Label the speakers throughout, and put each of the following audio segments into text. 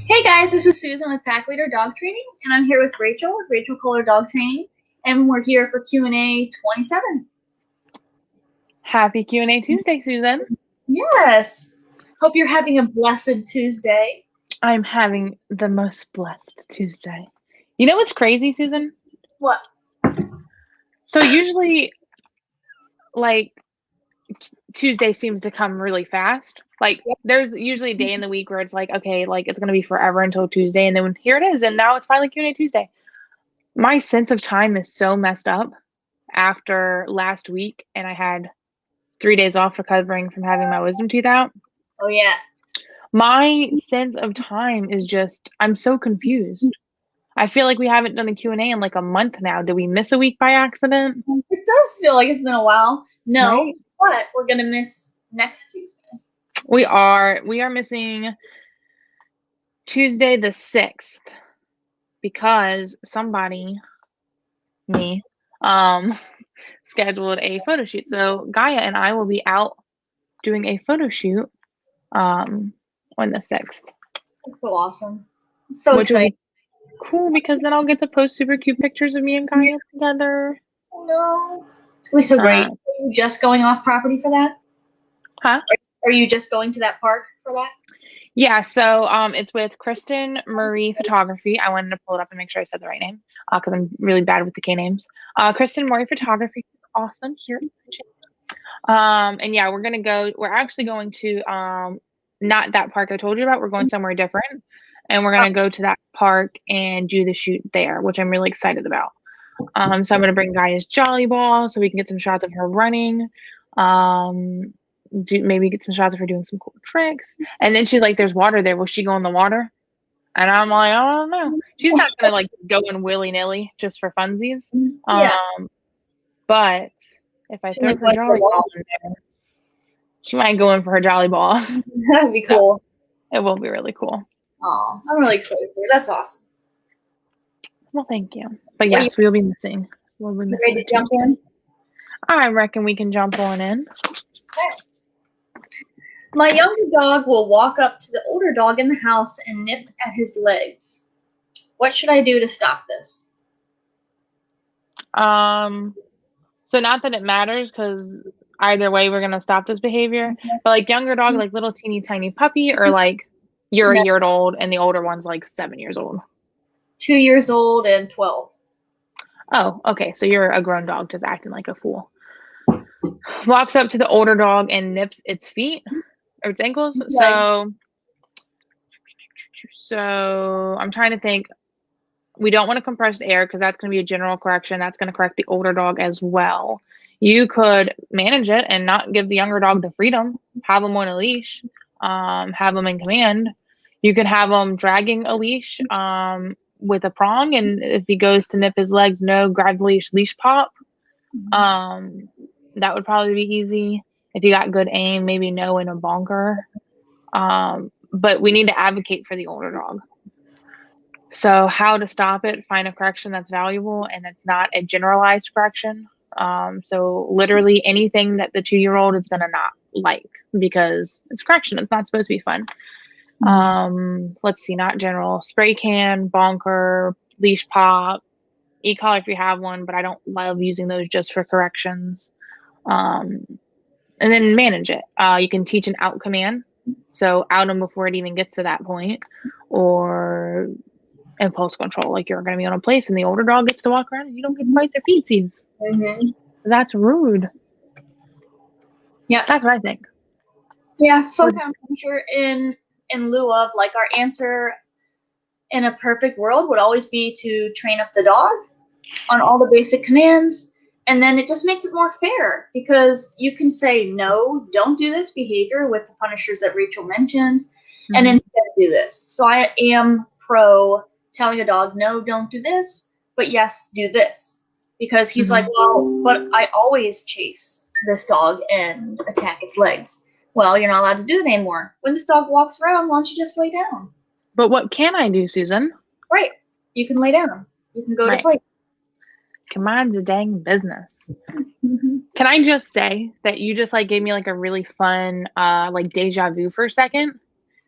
Speaker 1: Hey guys, this is Susan with Pack Leader Dog Training, and I'm here with Rachel Kohler Dog Training, and we're here for Q&A 27.
Speaker 2: Happy Q&A Tuesday, Susan.
Speaker 1: Yes. Hope you're having a blessed Tuesday.
Speaker 2: I'm having the most blessed Tuesday. You know what's crazy, Susan?
Speaker 1: What?
Speaker 2: So usually, like, Tuesday seems to come really fast. Like, there's usually a day in the week where it's like, okay, like, it's going to be forever until Tuesday, and then here it is, and now it's finally Q&A Tuesday. My sense of time is so messed up after last week, and I had 3 days off recovering from having my wisdom teeth out.
Speaker 1: Oh yeah.
Speaker 2: My sense of time is just, I'm so confused. I feel like we haven't done a Q&A in like a month now. Did we miss a week by accident?
Speaker 1: It does feel like it's been a while. No,
Speaker 2: Right?
Speaker 1: but we're going to miss next Tuesday.
Speaker 2: We are missing Tuesday the 6th because somebody, me, scheduled a photo shoot. So Gaia and I will be out doing a photo shoot on the 6th.
Speaker 1: That's so awesome. So
Speaker 2: which will
Speaker 1: exciting.
Speaker 2: be cool because then I'll get to post super cute pictures of me and Gaia together.
Speaker 1: No. It's going to be so great. Are you just going off property for that?
Speaker 2: Huh?
Speaker 1: Are you just going to that park for that?
Speaker 2: Yeah, so it's with Kristen Murray Photography. I wanted to pull it up and make sure I said the right name because I'm really bad with the K names. Kristen Murray Photography is awesome here. And yeah, we're actually going to not that park I told you about. We're going somewhere different. And we're going to go to that park and do the shoot there, which I'm really excited about. So I'm going to bring Gaia's Jolly Ball so we can get some shots of her running. Maybe get some shots of her doing some cool tricks. And then she's like, there's water there. Will she go in the water? And I'm like, I don't know. She's not going to like go in willy-nilly just for funsies.
Speaker 1: Yeah.
Speaker 2: But if I throw her Jolly Ball in there, she might go in for her Jolly Ball.
Speaker 1: That'd be cool.
Speaker 2: So, it will be really cool.
Speaker 1: Oh, I'm really excited for you. That's awesome.
Speaker 2: Well, thank you. But yes, we'll be missing. We'll be missing.
Speaker 1: Ready to jump in?
Speaker 2: I reckon we can jump on in.
Speaker 1: Okay. My younger dog will walk up to the older dog in the house and nip at his legs. What should I do to stop this?
Speaker 2: So not that it matters because either way we're gonna stop this behavior. But like younger dog, like little teeny tiny puppy, or like you're a year old and the older one's like 7 years old.
Speaker 1: 2 years old and 12.
Speaker 2: Oh, okay. So you're a grown dog just acting like a fool. Walks up to the older dog and nips its feet or its ankles. So I'm trying to think. We don't want to compress air because that's going to be a general correction. That's going to correct the older dog as well. You could manage it and not give the younger dog the freedom. Have them on a leash. Have them in command. You could have them dragging a leash with a prong, and if he goes to nip his legs, no, grab the leash pop. That would probably be easy. If you got good aim, maybe no in a bonker. But we need to advocate for the older dog. So how to stop it, find a correction that's valuable and that's not a generalized correction. So literally anything that the 2-year-old is going to not like because it's correction. It's not supposed to be fun. Let's see, not general. Spray can, bonker, leash pop, e-collar if you have one, but I don't love using those just for corrections. And then manage it. You can teach an out command. So out them before it even gets to that point. Or impulse control, like you're going to be on a place and the older dog gets to walk around and you don't get to bite their feetsies. That's rude.
Speaker 1: Yeah,
Speaker 2: that's what I think.
Speaker 1: Yeah, sometimes I'm sure in lieu of like our answer in a perfect world would always be to train up the dog on all the basic commands, and then it just makes it more fair because you can say no, don't do this behavior with the punishers that Rachel mentioned, and instead do this. So I am pro telling a dog, no, don't do this, but yes, do this. Because he's like, well, but I always chase this dog and attack its legs. Well, you're not allowed to do that anymore. When this dog walks around, why don't you just lay down?
Speaker 2: But what can I do, Susan?
Speaker 1: Right. You can lay down. You can go to play.
Speaker 2: Command's a dang business. Can I just say that you just like gave me like a really fun like deja vu for a second?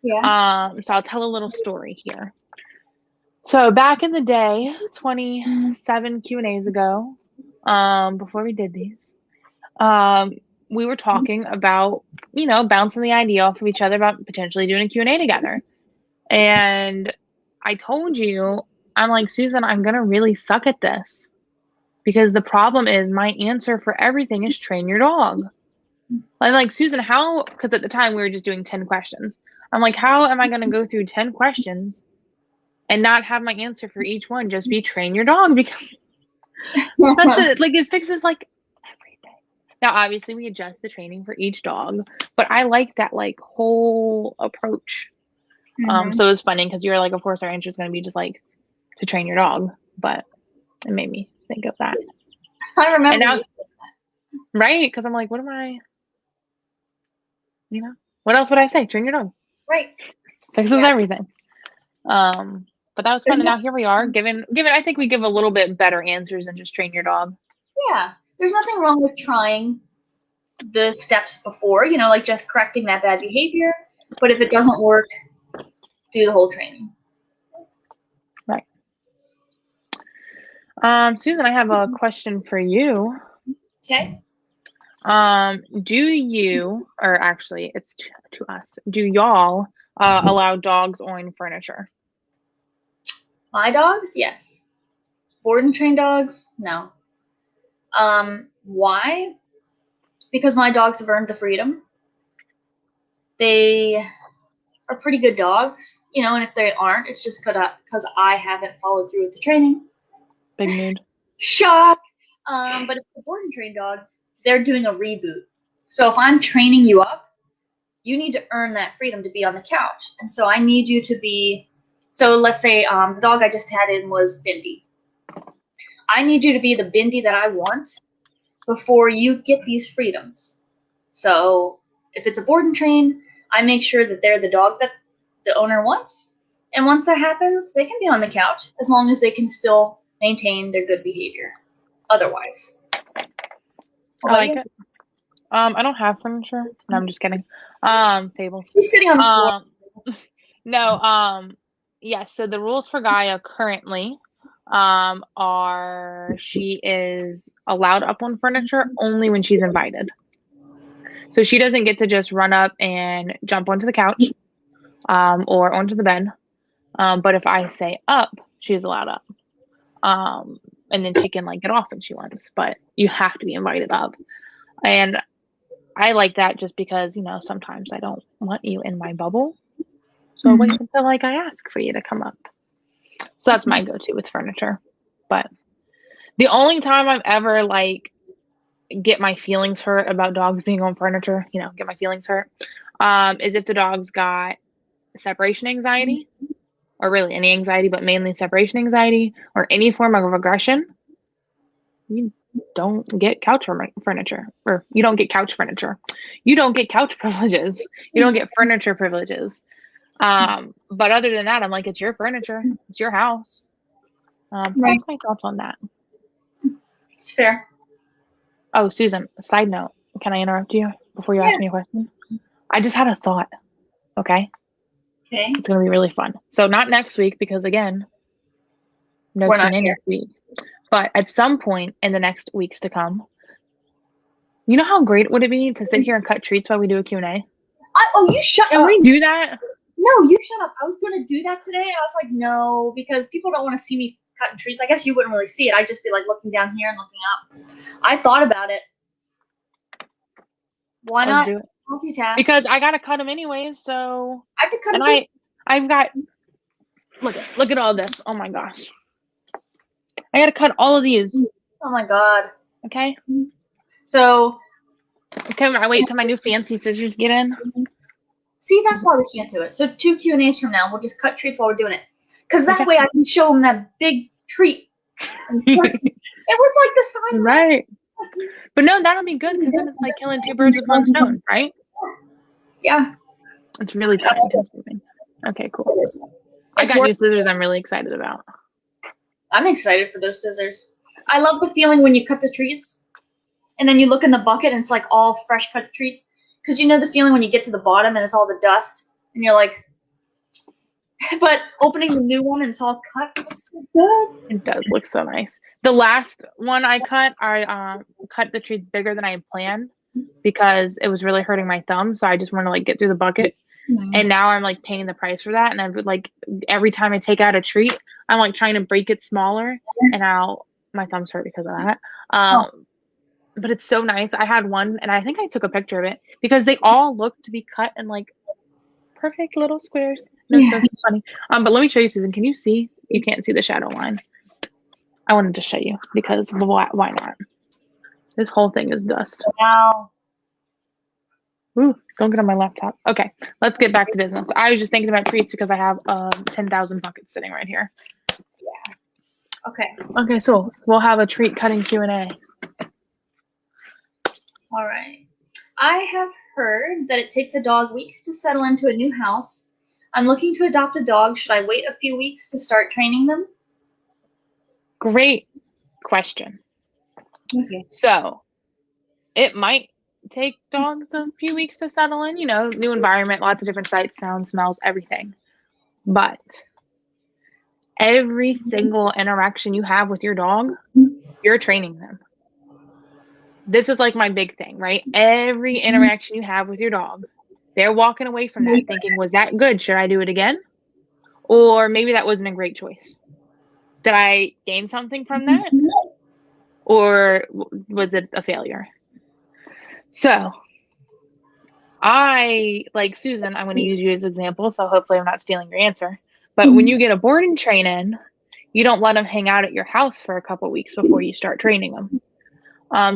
Speaker 1: Yeah.
Speaker 2: So I'll tell a little story here. So back in the day, 27 Q&As ago, before we did these, we were talking about, bouncing the idea off of each other about potentially doing a Q&A together. And I told you, I'm like, Susan, I'm going to really suck at this because the problem is my answer for everything is train your dog. I'm like, Susan, how, because at the time we were just doing 10 questions. I'm like, how am I going to go through 10 questions and not have my answer for each one just be train your dog? Because that's it. Like, it fixes like everything. Now, obviously, we adjust the training for each dog, but I like that like whole approach. So it was funny because you were like, of course, our answer is going to be just like to train your dog, but it made me think of that.
Speaker 1: I remember.
Speaker 2: And now, right? Because I'm like, what am I? What else would I say? Train your dog.
Speaker 1: Right.
Speaker 2: Fixes everything. But that was fun. And now here we are. Given, I think we give a little bit better answers than just train your dog.
Speaker 1: Yeah. There's nothing wrong with trying the steps before, like just correcting that bad behavior. But if it doesn't work, do the whole training.
Speaker 2: Right. Susan, I have a question for you.
Speaker 1: Okay.
Speaker 2: Do you, or actually it's to us, do y'all allow dogs on furniture?
Speaker 1: My dogs, yes. Board and trained dogs, no. Why? Because my dogs have earned the freedom. They are pretty good dogs, and if they aren't, it's just because I haven't followed through with the training.
Speaker 2: Big mood.
Speaker 1: Shock! But if it's a board and trained dog, they're doing a reboot. So if I'm training you up, you need to earn that freedom to be on the couch. And so I need you to be, so let's say the dog I just had in was Bindi. I need you to be the Bindi that I want before you get these freedoms. So if it's a board and train, I make sure that they're the dog that the owner wants. And once that happens, they can be on the couch as long as they can still maintain their good behavior. Otherwise.
Speaker 2: I like it. I don't have furniture. No, I'm just kidding. Tables.
Speaker 1: He's sitting on the floor.
Speaker 2: No, yes, so the rules for Gaia currently are she is allowed up on furniture only when she's invited. So she doesn't get to just run up and jump onto the couch or onto the bed. But if I say up, she's allowed up. And then she can like get off when she wants, but you have to be invited up. And I like that just because, sometimes I don't want you in my bubble. So wait until like I ask for you to come up. So that's my go-to with furniture. But the only time I'm ever like get my feelings hurt about dogs being on furniture, get my feelings hurt, is if the dog's got separation anxiety, or really any anxiety, but mainly separation anxiety or any form of aggression. You don't get couch furniture, or you don't get couch furniture. You don't get couch privileges. You don't get furniture privileges. But other than that, I'm like, it's your furniture. It's your house. Right. That's my thoughts on that.
Speaker 1: It's fair.
Speaker 2: Oh, Susan, side note, can I interrupt you before you ask me a question? I just had a thought. Okay. It's going to be really fun. So not next week, because again, no Q&A next week. But at some point in the next weeks to come, you know how great would it be to sit here and cut treats while we do a Q&A?
Speaker 1: You shut up.
Speaker 2: Can we do that?
Speaker 1: No, you shut up. I was going to do that today. I was like, no, because people don't want to see me cutting treats. I guess you wouldn't really see it. I'd just be like looking down here and looking up. I thought about it. Why not multitask?
Speaker 2: Because I got to cut them anyways, so.
Speaker 1: I have to cut them.
Speaker 2: I've got, look at all this. Oh my gosh. I got to cut all of these.
Speaker 1: Oh my God.
Speaker 2: Okay.
Speaker 1: So.
Speaker 2: Can I wait till my new fancy scissors get in?
Speaker 1: See, that's why we can't do it. So 2 Q&As from now, we'll just cut treats while we're doing it. Because that way I can show them that big treat. It was like the size
Speaker 2: right. But no, that'll be good because then it's like killing 2 birds with 1 stone, right?
Speaker 1: Yeah.
Speaker 2: It's really time consuming. Okay, cool. I got new scissors I'm really excited about.
Speaker 1: I'm excited for those scissors. I love the feeling when you cut the treats and then you look in the bucket and it's like all fresh cut treats. Because you know the feeling when you get to the bottom and it's all the dust and you're like, But opening the new one and it's all cut looks so good.
Speaker 2: It does look so nice. The last one I cut the trees bigger than I had planned because it was really hurting my thumb. So I just want to like get through the bucket. And now I'm like paying the price for that. And I've like every time I take out a treat, I'm like trying to break it smaller, and my thumbs hurt because of that. But it's so nice. I had one, and I think I took a picture of it because they all look to be cut in like perfect little squares. No, so funny. But let me show you, Susan. Can you see? You can't see the shadow line. I wanted to show you because why not? This whole thing is dust.
Speaker 1: Wow.
Speaker 2: Ooh, don't get on my laptop. Okay, let's get back to business. I was just thinking about treats because I have 10,000 buckets sitting right here.
Speaker 1: Yeah. Okay.
Speaker 2: Okay, so we'll have a treat cutting Q&A.
Speaker 1: All right. I have heard that it takes a dog weeks to settle into a new house. I'm looking to adopt a dog. Should I wait a few weeks to start training them?
Speaker 2: Great question.
Speaker 1: Okay.
Speaker 2: So it might take dogs a few weeks to settle in, new environment, lots of different sights, sounds, smells, everything. But every single interaction you have with your dog, you're training them. This is like my big thing, right? Every interaction you have with your dog, they're walking away from that thinking, was that good? Should I do it again? Or maybe that wasn't a great choice. Did I gain something from that? Or was it a failure? So I, like Susan, I'm going to use you as an example, so hopefully I'm not stealing your answer. But when you get a board and train in, you don't let them hang out at your house for a couple of weeks before you start training them.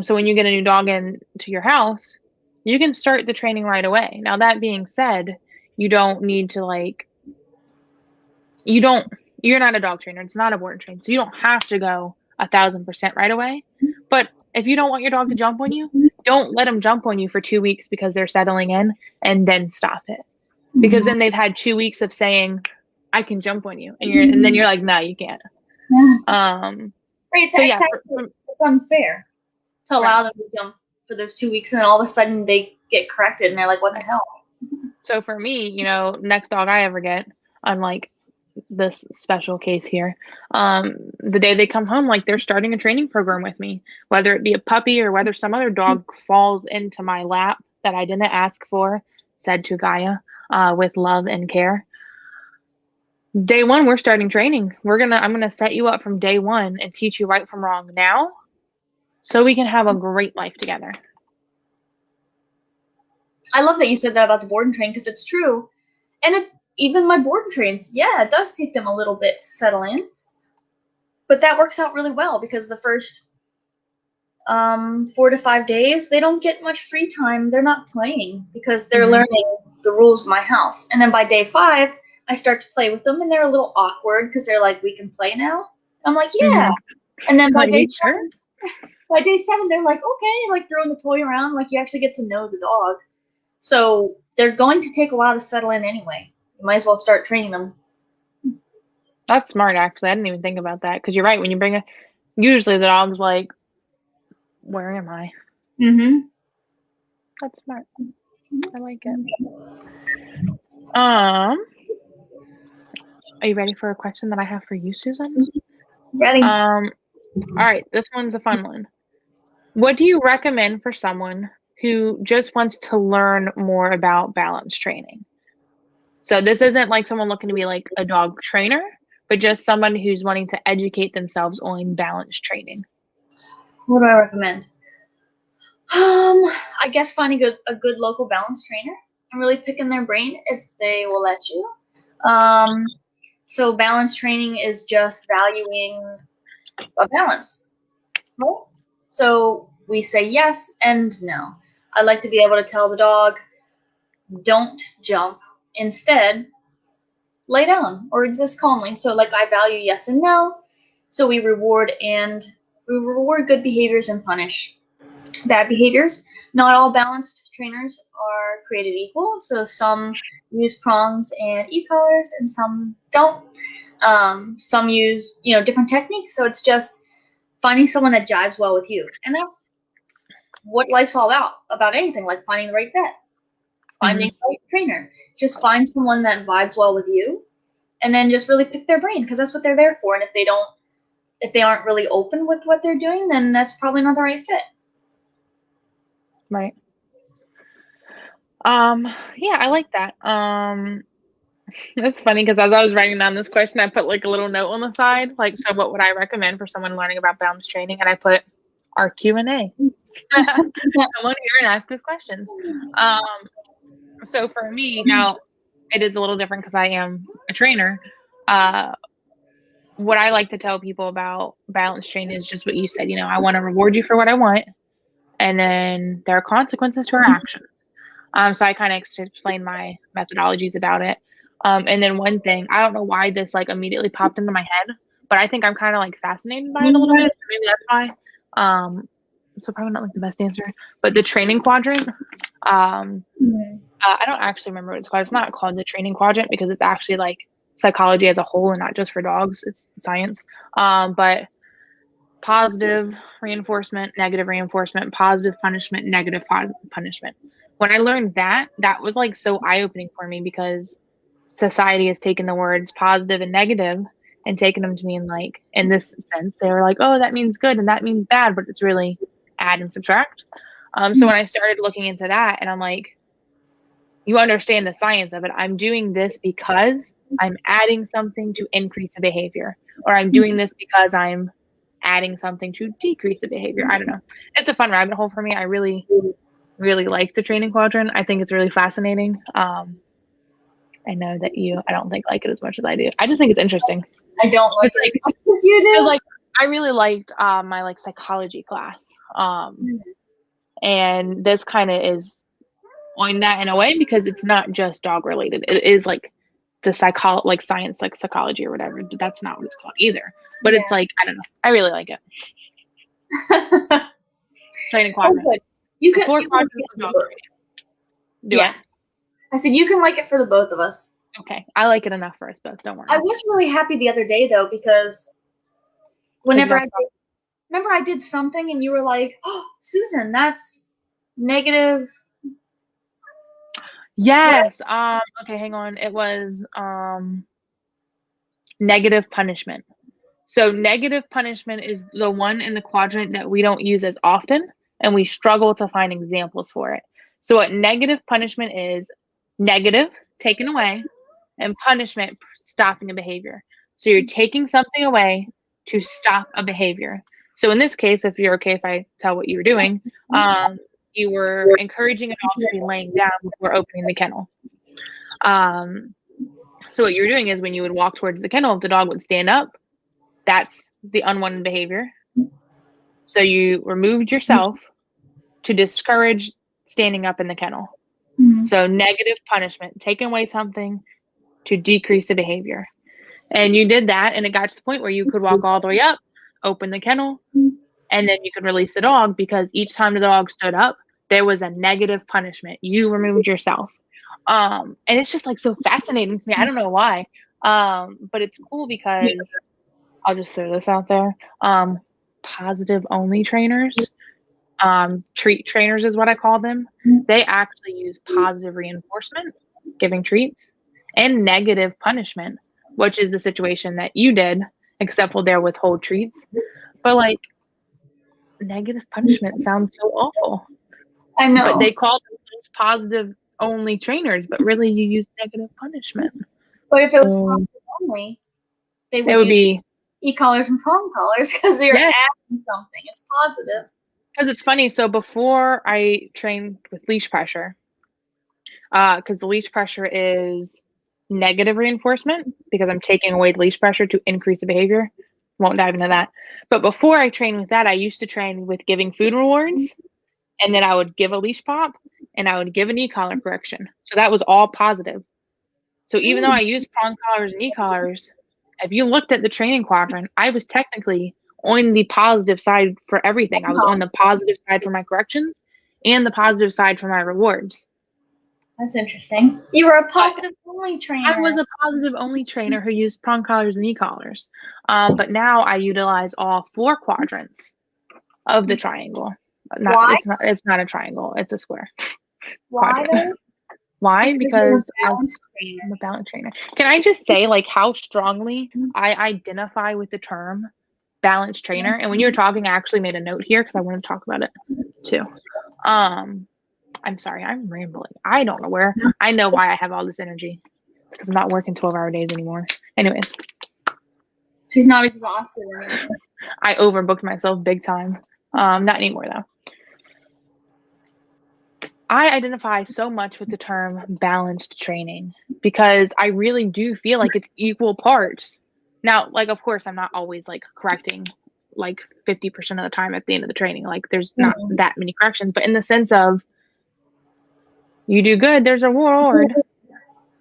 Speaker 2: So when you get a new dog into your house, you can start the training right away. Now, that being said, you don't need to you're not a dog trainer. It's not a board and train. So you don't have to go 1,000% right away. But if you don't want your dog to jump on you, don't let them jump on you for 2 weeks because they're settling in and then stop it. Because then they've had 2 weeks of saying, I can jump on you. And then you're like, no, you can't.
Speaker 1: Right, so yeah, it's unfair to allow them to jump for those 2 weeks and then all of a sudden they get corrected and they're like, what the hell?
Speaker 2: So for me, next dog I ever get, unlike this special case here, the day they come home, like they're starting a training program with me, whether it be a puppy or whether some other dog falls into my lap that I didn't ask for, said to Gaia, with love and care. Day one, we're starting training. I'm gonna set you up from day one and teach you right from wrong now, so we can have a great life together.
Speaker 1: I love that you said that about the board and train because it's true. And even my board and trains, yeah, it does take them a little bit to settle in. But that works out really well because the first 4 to 5 days, they don't get much free time. They're not playing because they're learning the rules of my house. And then by day 5, I start to play with them and they're a little awkward because they're like, we can play now? I'm like, yeah. And then by day 7, they're like, okay, like throwing the toy around, like you actually get to know the dog. So they're going to take a while to settle in anyway. You might as well start training them.
Speaker 2: That's smart, actually. I didn't even think about that because you're right. When you bring usually the dog's like, where am I? That's smart. I like it. Are you ready for a question that I have for you, Susan?
Speaker 1: Ready.
Speaker 2: All right, this one's a fun one. What do you recommend for someone who just wants to learn more about balance training? So this isn't like someone looking to be like a dog trainer, but just someone who's wanting to educate themselves on balance training.
Speaker 1: What do I recommend? I guess finding a good local balance trainer and really picking their brain if they will let you. So balance training is just valuing a balance, right? So we say yes and no. I like to be able to tell the dog, don't jump. Instead, lay down or exist calmly. So like I value yes and no. So we reward good behaviors and punish bad behaviors. Not all balanced trainers are created equal. So some use prongs and e-collars and some don't. Some use, different techniques. So it's just finding someone that jives well with you. And that's what life's all about anything, like finding the right vet, finding the right trainer. Just find someone that vibes well with you and then just really pick their brain, because that's what they're there for. And if they aren't really open with what they're doing, then that's probably not the right fit.
Speaker 2: Right. Yeah, I like that. It's funny because as I was writing down this question, I put like a little note on the side, like, so what would I recommend for someone learning about balance training? And I put our Q&A. Come on here and ask us questions. So for me, now it is a little different because I am a trainer. What I like to tell people about balance training is just what you said. I want to reward you for what I want, and then there are consequences to our actions. So I kind of explained my methodologies about it. And then one thing, I don't know why this like immediately popped into my head, but I think I'm kind of like fascinated by it a little bit. So maybe that's why. So probably not like the best answer, but the training quadrant. I don't actually remember what it's called. It's not called the training quadrant because it's actually like psychology as a whole and not just for dogs. It's science. But positive reinforcement, negative reinforcement, positive punishment, negative punishment. When I learned that was like so eye-opening for me because society has taken the words positive and negative and taken them to mean like, in this sense, they were like, oh, that means good and that means bad, but it's really add and subtract. So when I started looking into that, and I'm like, you understand the science of it. I'm doing this because I'm adding something to increase a behavior, or I'm doing this because I'm adding something to decrease the behavior. I don't know. It's a fun rabbit hole for me. I really, really like the training quadrant. I think it's really fascinating. I know that I don't think like it as much as I do. I just think it's interesting.
Speaker 1: I don't like it as much as you do.
Speaker 2: Like, I really liked my like psychology class. And this kind of is on that in a way because it's not just dog related. It is like the science, like psychology or whatever. That's not what it's called either. But it's like, I don't know. I really like it. Training quadrant.
Speaker 1: You can do it. I said you can like it for the both of us.
Speaker 2: Okay. I like it enough for us both. Don't worry.
Speaker 1: I was really happy the other day though, because whenever I did something and you were like, oh, Susan, that's negative.
Speaker 2: Yes. Okay, hang on. It was negative punishment. So negative punishment is the one in the quadrant that we don't use as often, and we struggle to find examples for it. So what negative punishment is: negative, taken away, and punishment, stopping a behavior. So you're taking something away to stop a behavior. So in this case, if you're okay if I tell what you were doing, you were encouraging a dog to be laying down before opening the kennel. So what you were doing is when you would walk towards the kennel, if the dog would stand up, that's the unwanted behavior. So you removed yourself to discourage standing up in the kennel. So negative punishment, taking away something to decrease the behavior. And you did that, and it got to the point where you could walk all the way up, open the kennel, and then you could release the dog, because each time the dog stood up, there was a negative punishment. You removed yourself. And it's just like so fascinating to me. I don't know why. But it's cool because I'll just throw this out there. Positive only trainers, treat trainers is what I call them. They actually use positive reinforcement, giving treats, and negative punishment, which is the situation that you did, except they'll withhold treats. But like, negative punishment sounds so awful.
Speaker 1: I know.
Speaker 2: But they call themselves positive only trainers, but really you use negative punishment.
Speaker 1: But if it was positive only, they would be e-collars and prong collars, because they're adding something. It's positive.
Speaker 2: Because it's funny. So before I trained with leash pressure, because the leash pressure is negative reinforcement, because I'm taking away the leash pressure to increase the behavior. Won't dive into that. But before I trained with that, I used to train with giving food rewards, and then I would give a leash pop, and I would give an e-collar correction. So that was all positive. So even though I used prong collars and e-collars, if you looked at the training quadrant, I was technically on the positive side for everything. I was on the positive side for my corrections and the positive side for my rewards.
Speaker 1: That's interesting. You were a positive only trainer.
Speaker 2: I was a positive only trainer who used prong collars and e-collars. But now I utilize all 4 quadrants of the triangle.
Speaker 1: Why?
Speaker 2: It's not a triangle. It's a square.
Speaker 1: Why though?
Speaker 2: Why? Because
Speaker 1: balance trainer.
Speaker 2: I'm a balance trainer. Can I just say, like, how strongly I identify with the term balance trainer? And when you were talking, I actually made a note here because I want to talk about it too. I'm sorry, I'm rambling. I don't know where. I know why I have all this energy because I'm not working 12-hour days anymore. Anyways,
Speaker 1: She's not exhausted anymore.
Speaker 2: I overbooked myself big time. Not anymore though. I identify so much with the term balanced training because I really do feel like it's equal parts. Now, like, of course, I'm not always like correcting like 50% of the time at the end of the training. Like, there's not that many corrections, but in the sense of you do good, there's a reward.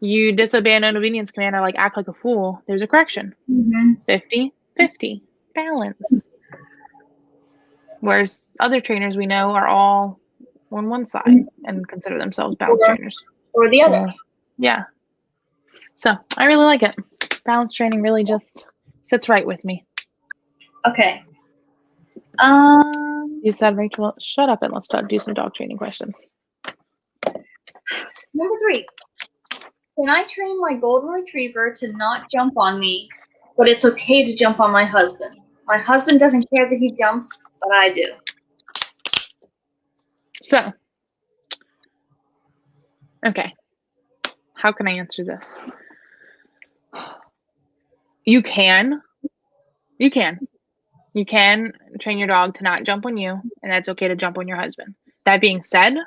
Speaker 2: You disobey an obedience command or like act like a fool, there's a correction. 50-50 balance. Whereas other trainers we know are all on one side and consider themselves balance trainers.
Speaker 1: Or the other.
Speaker 2: Yeah. So I really like it. Balance training really just sits right with me.
Speaker 1: Okay.
Speaker 2: You said, Rachel, shut up and let's do some dog training questions.
Speaker 1: Number 3. Can I train my golden retriever to not jump on me, but it's okay to jump on my husband? My husband doesn't care that he jumps, but I do.
Speaker 2: So, okay. How can I answer this? You can train your dog to not jump on you, and that's okay to jump on your husband. That being said,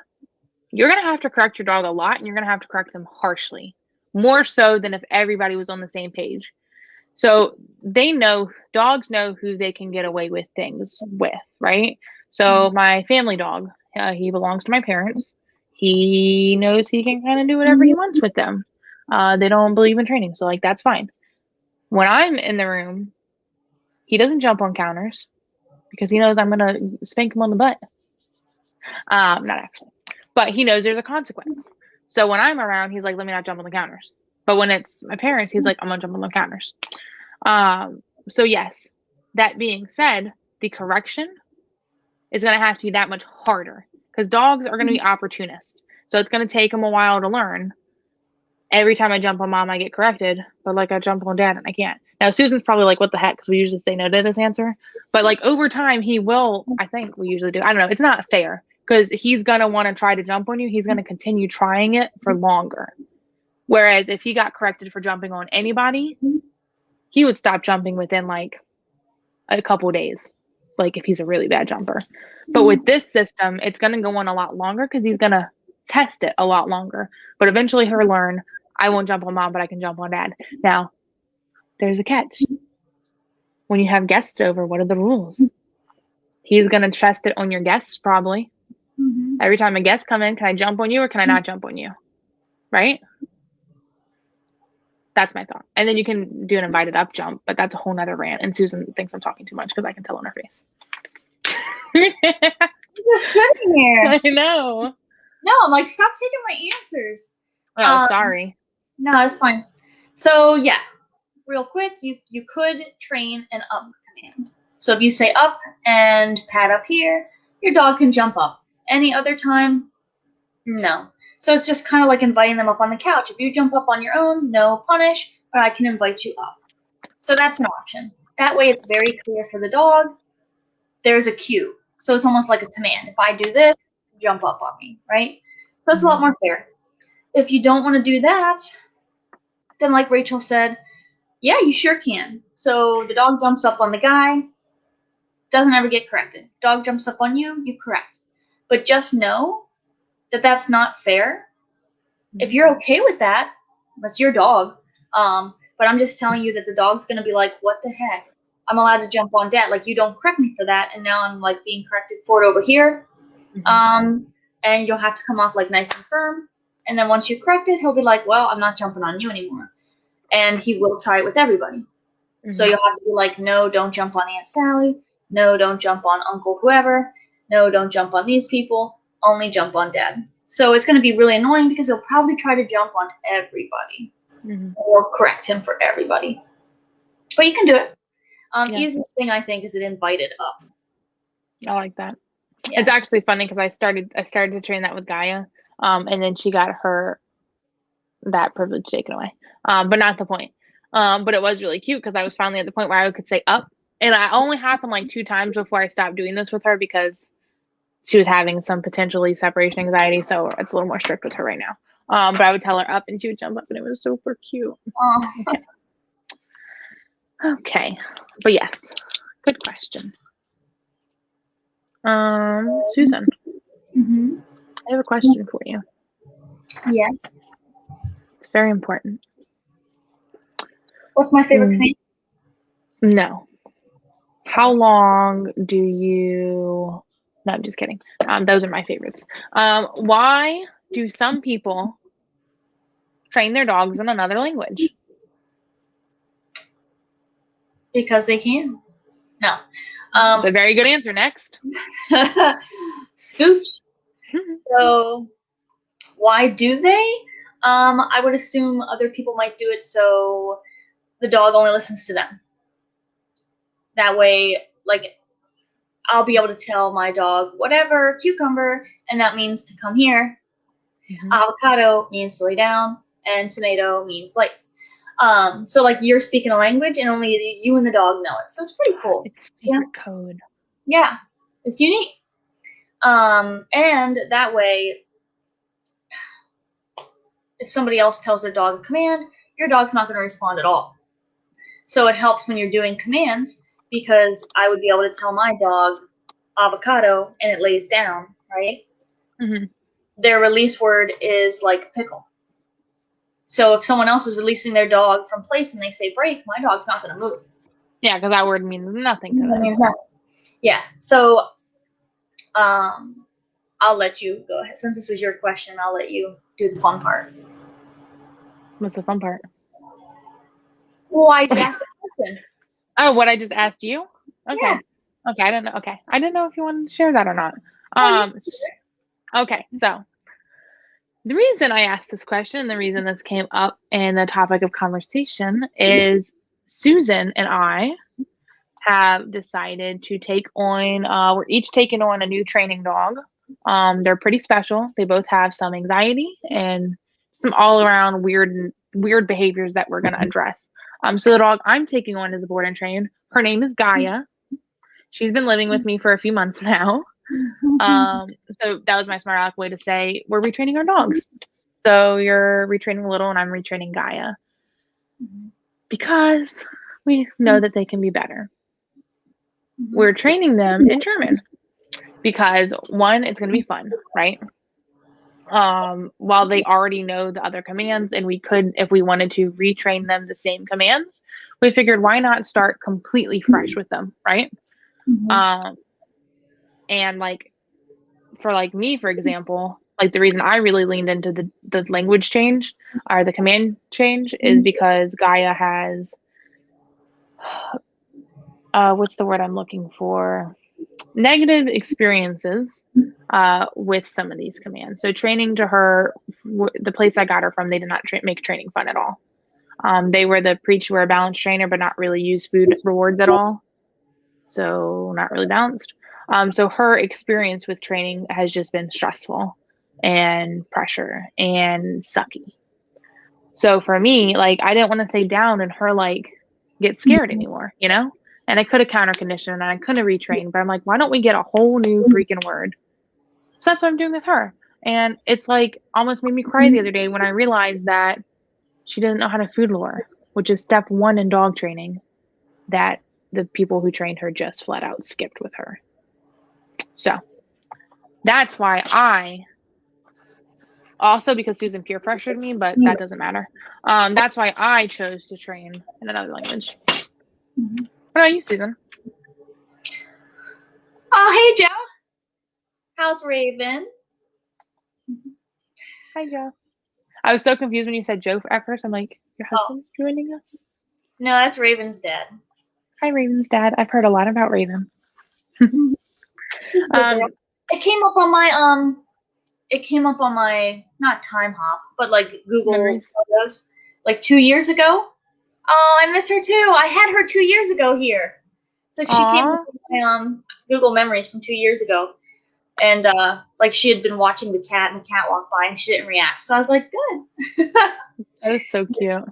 Speaker 2: you're going to have to correct your dog a lot, and you're going to have to correct them harshly, more so than if everybody was on the same page. So dogs know who they can get away with things with, right? So my family dog, he belongs to my parents. He knows he can kind of do whatever he wants with them. They don't believe in training, so like that's fine. When I'm in the room, he doesn't jump on counters because he knows I'm gonna spank him on the butt. Not actually, but he knows there's a consequence. So when I'm around, he's like, "Let me not jump on the counters." But when it's my parents, he's like, "I'm gonna jump on the counters." So yes, that being said, the correction is gonna have to be that much harder because dogs are gonna be opportunists. So it's gonna take them a while to learn. Every time I jump on mom, I get corrected, but like I jump on dad and I can't. Now Susan's probably like, "What the heck?" Because we usually say no to this answer. But like over time, he will. I think we usually do. I don't know. It's not fair because he's gonna want to try to jump on you. He's gonna continue trying it for longer. Whereas if he got corrected for jumping on anybody, he would stop jumping within like a couple days. Like if he's a really bad jumper. But with this system, it's gonna go on a lot longer because he's gonna test it a lot longer. But eventually he'll learn, I won't jump on mom, but I can jump on dad. Now, there's a catch. When you have guests over, what are the rules? He's going to test it on your guests, probably. Every time a guest come in, can I jump on you or can I not jump on you? Right? That's my thought. And then you can do an invited up jump, but that's a whole nother rant. And Susan thinks I'm talking too much because I can tell on her face.
Speaker 1: Just sitting there.
Speaker 2: I know.
Speaker 1: No, I'm like, stop taking my answers.
Speaker 2: Oh, sorry.
Speaker 1: No, it's fine. So yeah, real quick, you could train an up command. So if you say up and pat up here, your dog can jump up. Any other time, no. So it's just kind of like inviting them up on the couch. If you jump up on your own, no punish, but I can invite you up. So that's an option. That way it's very clear for the dog. There's a cue. So it's almost like a command. If I do this, jump up on me, right? So it's a lot more fair. If you don't want to do that, then like Rachel said, yeah, you sure can. So the dog jumps up on the guy, doesn't ever get corrected. Dog jumps up on you, you correct. But just know that that's not fair. If you're okay with that, that's your dog. But I'm just telling you that the dog's going to be like, what the heck? I'm allowed to jump on dad. Like, you don't correct me for that. And now I'm like being corrected for it over here. And you'll have to come off like nice and firm. And then once you correct it, he'll be like, well, I'm not jumping on you anymore. And he will try it with everybody. So you'll have to be like, no, don't jump on Aunt Sally. No, don't jump on Uncle whoever. No, don't jump on these people. Only jump on dad. So it's going to be really annoying because he'll probably try to jump on everybody or correct him for everybody. But you can do it. Easiest thing, I think, is it invited up.
Speaker 2: I like that.
Speaker 1: Yeah.
Speaker 2: It's actually funny because I started to train that with Gaia, and then she got her that privilege taken away. But not the point. But it was really cute because I was finally at the point where I could say up. And it only happened like 2 times before I stopped doing this with her because she was having some potentially separation anxiety. So it's a little more strict with her right now. But I would tell her up and she would jump up and it was super cute.
Speaker 1: Oh.
Speaker 2: Okay. But yes, good question. Susan,
Speaker 1: Mm-hmm.
Speaker 2: I have a question for you.
Speaker 1: Yes.
Speaker 2: It's very important.
Speaker 1: What's my favorite command?
Speaker 2: No. How long do you... No, I'm just kidding. Those are my favorites. Why do some people train their dogs in another language?
Speaker 1: Because they can. No.
Speaker 2: A very good answer. Next.
Speaker 1: Scooch. So, why do they? I would assume other people might do it so the dog only listens to them. That way, like, I'll be able to tell my dog whatever, cucumber, and that means to come here.
Speaker 2: Mhm.
Speaker 1: Avocado means to lay down, and tomato means place. So like you're speaking a language and only you and the dog know it. So it's pretty cool.
Speaker 2: It's secret code.
Speaker 1: Yeah, it's unique. And that way, if somebody else tells their dog a command, your dog's not going to respond at all. So it helps when you're doing commands because I would be able to tell my dog avocado and it lays down, right?
Speaker 2: Mm-hmm.
Speaker 1: Their release word is like pickle. So if someone else is releasing their dog from place and they say break, my dog's not going to move.
Speaker 2: Yeah, because that word means nothing to them.
Speaker 1: It means nothing. Yeah. So I'll let you go ahead. Since this was your question, I'll let you do the fun part.
Speaker 2: What's the fun part?
Speaker 1: Why did you ask the question?
Speaker 2: Oh, what I just asked you? Okay.
Speaker 1: Yeah.
Speaker 2: Okay, I didn't know. Okay. I didn't know if you wanted to share that or not. Okay, so the reason I asked this question, the reason this came up in the topic of conversation is Susan and I have decided to take on, we're each taking on a new training dog. They're pretty special. They both have some anxiety and some all around weird behaviors that we're going to address. So the dog I'm taking on is a board and train. Her name is Gaia. She's been living with me for a few months now. So that was my smart aleck way to say we're retraining our dogs. So you're retraining Little and I'm retraining Gaia because we know that they can be better. We're training them in German because one, it's going to be fun, right? While they already know the other commands and we could, if we wanted to retrain them the same commands, we figured why not start completely fresh with them, right? And like for like me, for example, like the reason I really leaned into the language change or the command change is because Gaia has what's the word I'm looking for? Negative experiences with some of these commands. So training to her, the place I got her from, they did not make training fun at all. They were the preach wear balance trainer, but not really use food rewards at all. So not really balanced. So her experience with training has just been stressful and pressure and sucky. So for me, like I didn't want to stay down and her like get scared anymore, you know? And I could have counter conditioned and I could have retrained, but I'm like, why don't we get a whole new freaking word? So that's what I'm doing with her. And it's like almost made me cry the other day when I realized that she doesn't know how to food lure, which is step 1 in dog training that the people who trained her just flat out skipped with her. So that's why I also, because Susan peer pressured me, but that doesn't matter. That's why I chose to train in another language. What about you, Susan?
Speaker 1: Oh, hey, Joe. How's Raven?
Speaker 2: Hi, Joe. I was so confused when you said Joe at first. I'm like, your husband's joining us?
Speaker 1: No, that's Raven's dad.
Speaker 2: Hi, Raven's dad. I've heard a lot about Raven.
Speaker 1: It came up on my not time hop, but like Google
Speaker 2: Memories.
Speaker 1: photos like 2 years ago. Oh, I miss her too. I had her 2 years ago here. So she came up with my Google memories from 2 years ago. And like she had been watching the cat and the cat walked by and she didn't react. So I was like, good.
Speaker 2: That is so cute.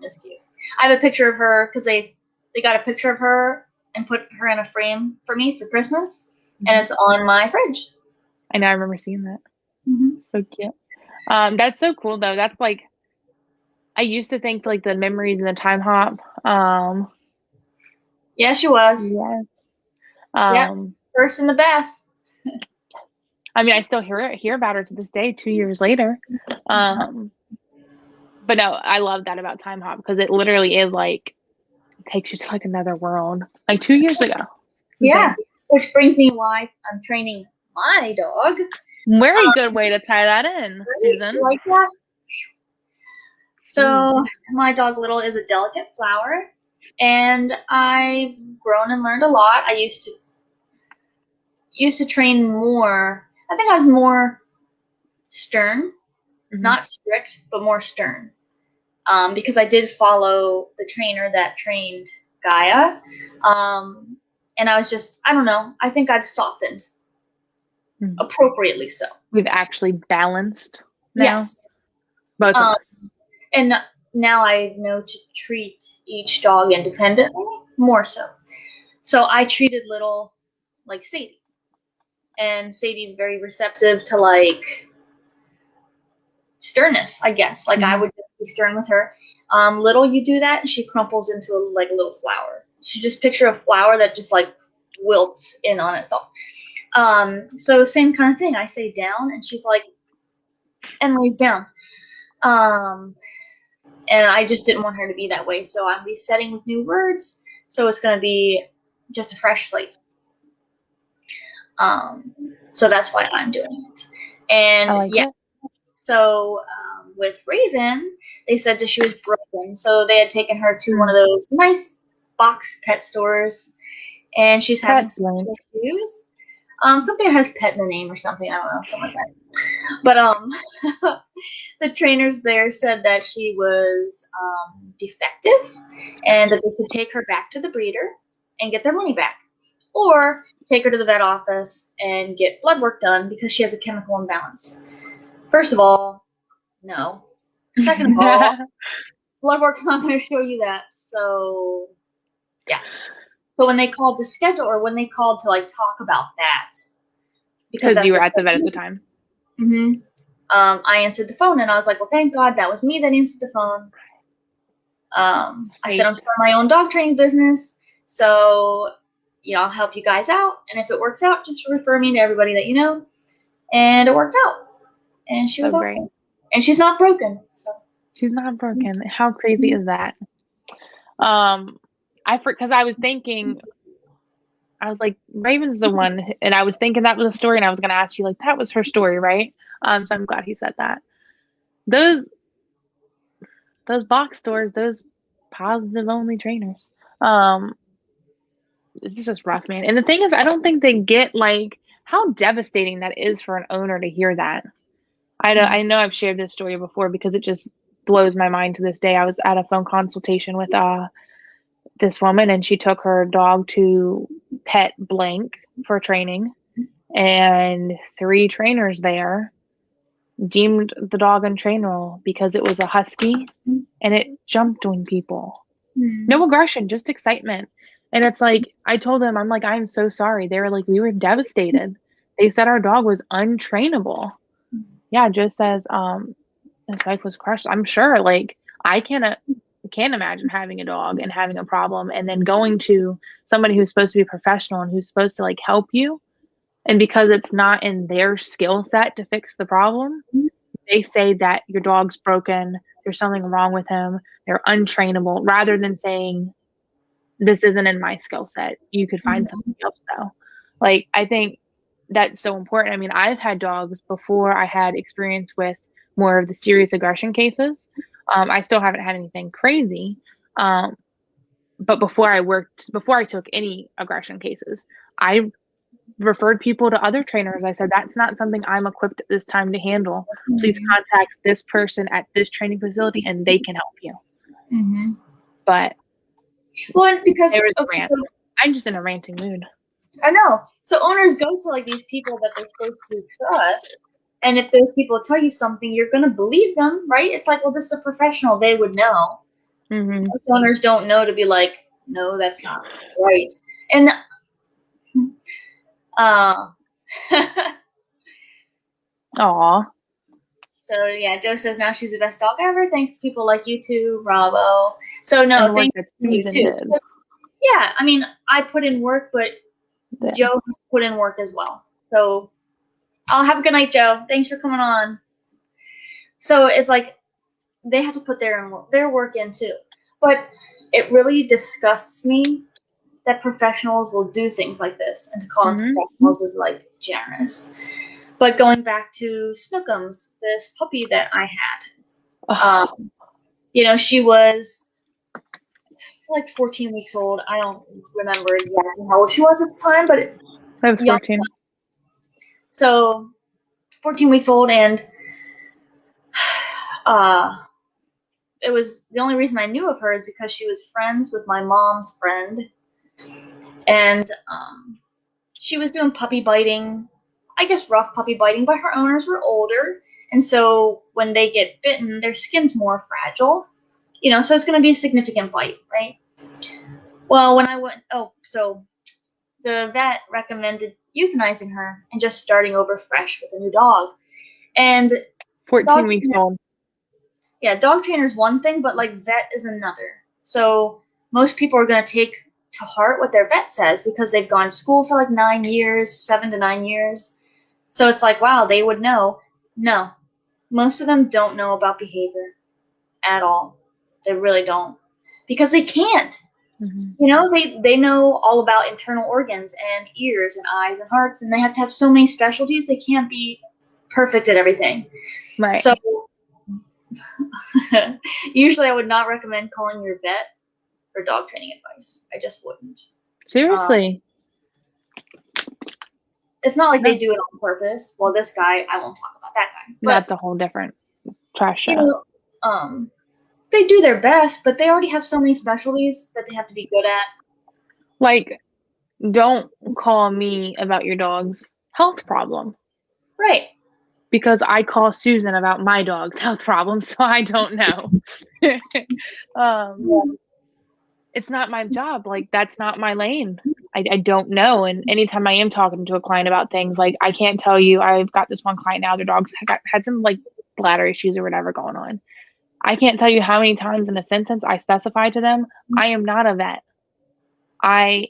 Speaker 1: It's cute. I have a picture of her because they got a picture of her and put her in a frame for me for Christmas, and it's on my fridge.
Speaker 2: I know, I remember seeing that.
Speaker 1: Mm-hmm.
Speaker 2: So cute. That's so cool though. That's like, I used to think like the memories and the time hop.
Speaker 1: Yeah, she was.
Speaker 2: Yes.
Speaker 1: Yep. First and the best.
Speaker 2: I mean, I still hear about her to this day, 2 years later. But no, I love that about time hop because it literally is like, it takes you to like another world. Like 2 years ago.
Speaker 1: Yeah. Which brings me why I'm training my dog.
Speaker 2: Very good way to tie that in, Susan.
Speaker 1: You like that? So my dog Little is a delicate flower, and I've grown and learned a lot. I used to train more. I think I was more stern, not strict, but more stern. Because I did follow the trainer that trained Gaia. And I was just, I don't know, I think I've softened appropriately so.
Speaker 2: We've actually balanced now.
Speaker 1: Yes.
Speaker 2: Both of us.
Speaker 1: And now I know to treat each dog independently, more so. So I treated Little like Sadie. And Sadie's very receptive to like sternness, I guess. Like I would just be stern with her. Little, you do that, and she crumples into a little flower. She just picture a flower that just like wilts in on itself. So same kind of thing. I say down, and she's like, and lays down. And I just didn't want her to be that way, so I'm resetting with new words. So it's going to be just a fresh slate. So that's why I'm doing it. And yeah, so with Raven, they said that she was broken, so they had taken her to one of those nice box pet stores, and she's having some issues. Something that has pet in the name or something. I don't know, something like that. But the trainers there said that she was defective, and that they could take her back to the breeder and get their money back, or take her to the vet office and get blood work done because she has a chemical imbalance. First of all, no. Second of all, blood work's not going to show you that. So, yeah. So when they called to schedule, or when they called to like talk about that,
Speaker 2: because you were at the vet at the time.
Speaker 1: I answered the phone, and I was like, well, thank God that was me that answered the phone. I said I'm starting my own dog training business, so I'll help you guys out, and if it works out, just refer me to everybody that you know. And it worked out, and she was awesome. And she's not broken. So
Speaker 2: she's not broken. How crazy is that? Because I was thinking, I was like, Raven's the one, and I was thinking that was a story, and I was going to ask you, like, that was her story, right? So I'm glad he said that. Those box stores, those positive only trainers, it's just rough, man. And the thing is, I don't think they get like how devastating that is for an owner to hear that. I know I've shared this story before because it just blows my mind to this day. I was at a phone consultation with this woman, and she took her dog to Pet Blank for training, and 3 trainers there deemed the dog untrainable because it was a husky and it jumped on people. No aggression, just excitement. And it's like, I told them, I'm like, I'm so sorry. They were like, we were devastated. They said our dog was untrainable. Yeah, Joe says his life was crushed. I'm sure, like, I can't imagine having a dog and having a problem and then going to somebody who's supposed to be professional and who's supposed to like help you, and because it's not in their skill set to fix the problem, they say that your dog's broken, there's something wrong with him, they're untrainable, rather than saying, this isn't in my skill set, you could find something else though. Like, I think that's so important. I mean, I've had dogs before I had experience with more of the serious aggression cases. I still haven't had anything crazy. But before I took any aggression cases, I referred people to other trainers. I said, that's not something I'm equipped at this time to handle. Please contact this person at this training facility and they can help you. But
Speaker 1: because
Speaker 2: I'm just in a ranting mood.
Speaker 1: I know. So owners go to like these people that they're supposed to trust, And if those people tell you something, you're going to believe them, right? It's like, well, this is a professional. They would know.
Speaker 2: Mm-hmm.
Speaker 1: Most owners don't know to be like, no, that's not right. And
Speaker 2: Aw.
Speaker 1: so, yeah, Joe says now she's the best dog ever, thanks to people like you two, bravo. So,
Speaker 2: And
Speaker 1: no,
Speaker 2: the work
Speaker 1: thank
Speaker 2: that
Speaker 1: you
Speaker 2: Susan
Speaker 1: too.
Speaker 2: did.
Speaker 1: Yeah, I mean, I put in work, but
Speaker 2: Yeah.
Speaker 1: Joe has put in work as well. So, I'll have a good night, Joe. Thanks for coming on. So, it's like they have to put their work in too. But it really disgusts me that professionals will do things like this, and to call them professionals is like generous. But going back to Snookums, this puppy that I had, you know, she was like 14 weeks old. I don't remember exactly how old she was at the time, but
Speaker 2: I was 14.
Speaker 1: So 14 weeks old, and it was the only reason I knew of her is because she was friends with my mom's friend, and she was doing puppy biting, I guess rough puppy biting, but her owners were older, and so when they get bitten, their skin's more fragile, you know, so it's going to be a significant bite, right? Well, when I went, so the vet recommended euthanizing her and just starting over fresh with a new dog. And
Speaker 2: 14 weeks old.
Speaker 1: Yeah, dog trainer is one thing, but like vet is another. So most people are going to take to heart what their vet says because they've gone to school for like 9 years, 7 to 9 years. So it's like, wow, they would know. No, most of them don't know about behavior at all. They really don't, because they can't.
Speaker 2: Mm-hmm.
Speaker 1: You know, they know all about internal organs and ears and eyes and hearts, and they have to have so many specialties. They can't be perfect at everything.
Speaker 2: Right.
Speaker 1: So usually I would not recommend calling your vet for dog training advice. I just wouldn't.
Speaker 2: Seriously.
Speaker 1: It's not like they do it on purpose. Well, this guy, I won't talk about that guy. But,
Speaker 2: that's a whole different trash show.
Speaker 1: You know, they do their best, but they already have so many specialties that they have to be good at.
Speaker 2: Like, don't call me about your dog's health problem.
Speaker 1: Right.
Speaker 2: Because I call Susan about my dog's health problem, so I don't know. It's not my job. Like, that's not my lane. I don't know. And anytime I am talking to a client about things, like, I can't tell you, I've got this one client now, their dog's had some like bladder issues or whatever going on. I can't tell you how many times in a sentence I specify to them, I am not a vet. I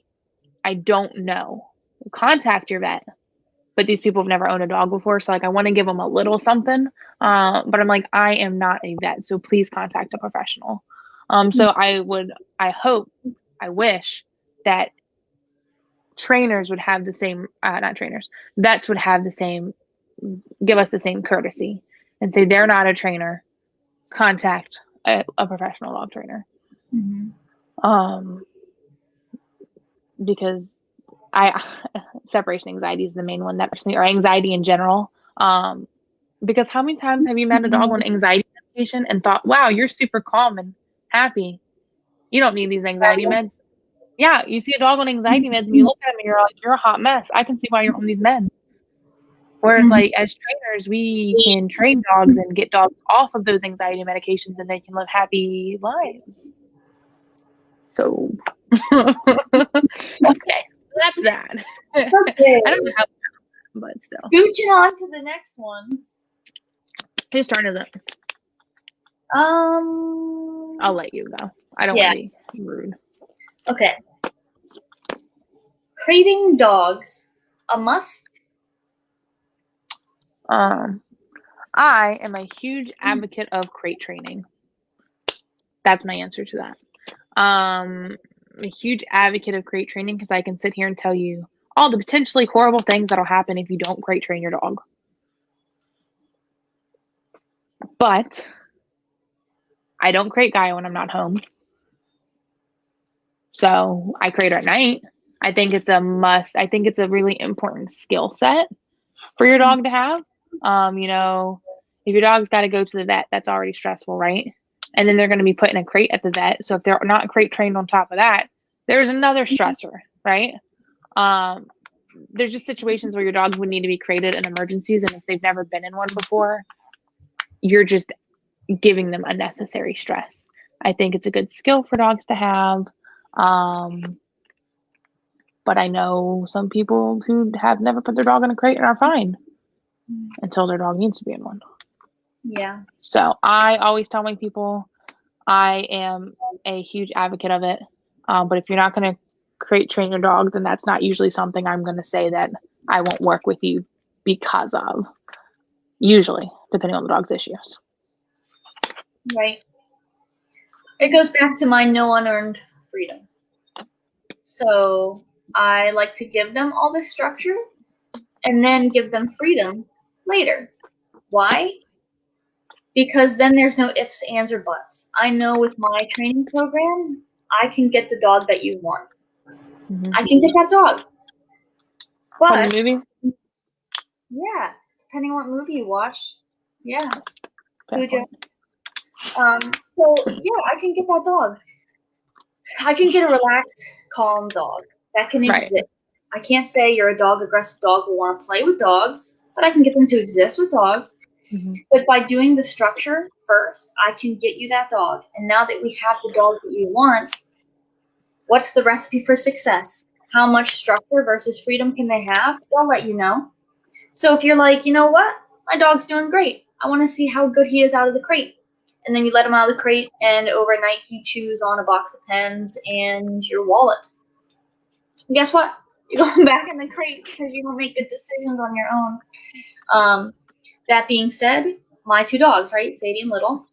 Speaker 2: don't know. Contact your vet. But these people have never owned a dog before, so like I want to give them a little something. But I'm like, I am not a vet, so please contact a professional. So I wish that trainers would have the same, not trainers, vets would have the same, give us the same courtesy and say they're not a trainer, contact a professional dog trainer.
Speaker 1: Mm-hmm.
Speaker 2: Because separation anxiety is the main one that or anxiety in general. Because how many times have you met a dog on anxiety medication and thought, wow, you're super calm and happy. You don't need these anxiety meds. Yeah, you see a dog on anxiety meds and you look at him and you're like, you're a hot mess. I can see why you're on these meds. Whereas like as trainers, we can train dogs and get dogs off of those anxiety medications and they can live happy lives. So, okay, so that's that.
Speaker 1: Okay.
Speaker 2: I don't know how, but still.
Speaker 1: Scooching on to the next one.
Speaker 2: Whose turn is it? I'll let you go. I don't want to be rude.
Speaker 1: Okay. Crating dogs, a must?
Speaker 2: I am a huge advocate of crate training. That's my answer to that. I'm a huge advocate of crate training because I can sit here and tell you all the potentially horrible things that'll happen if you don't crate train your dog. But I don't crate Gaia when I'm not home. So I crate her at night. I think it's a must. I think it's a really important skill set for your dog to have. You know, if your dog's got to go to the vet, that's already stressful, right? And then they're going to be put in a crate at the vet. So if they're not crate trained on top of that, there's another stressor, right? there's just situations where your dog would need to be crated in emergencies, and if they've never been in one before, you're just giving them unnecessary stress. I think it's a good skill for dogs to have. But I know some people who have never put their dog in a crate and are fine until their dog needs to be in one.
Speaker 1: Yeah.
Speaker 2: So I always tell my people I am a huge advocate of it. But if you're not going to crate train your dog, then that's not usually something I'm going to say that I won't work with you because of. Usually, depending on the dog's issues.
Speaker 1: Right. It goes back to my no unearned freedom. So I like to give them all the structure and then give them freedom later. Why? Because then there's no ifs, ands, or buts. I know with my training program, I can get the dog that you want.
Speaker 2: Mm-hmm.
Speaker 1: I can get that dog.
Speaker 2: From
Speaker 1: But
Speaker 2: the movies?
Speaker 1: yeah, depending on what movie you watch. Yeah.
Speaker 2: Fair
Speaker 1: Cujo.
Speaker 2: point.
Speaker 1: So yeah, I can get that dog. I can get a relaxed, calm dog that can
Speaker 2: Right.
Speaker 1: exist. I can't say you're a dog, aggressive dog will want to play with dogs, but I can get them to exist with dogs.
Speaker 2: Mm-hmm.
Speaker 1: But by doing the structure first, I can get you that dog. And now that we have the dog that you want, what's the recipe for success? How much structure versus freedom can they have? They'll let you know. So if you're like, you know what? My dog's doing great. I want to see how good he is out of the crate. And then you let him out of the crate, and overnight he chews on a box of pens and your wallet. And guess what? You're going back in the crate because you don't make good decisions on your own. That being said, my two dogs, right? Sadie and Little.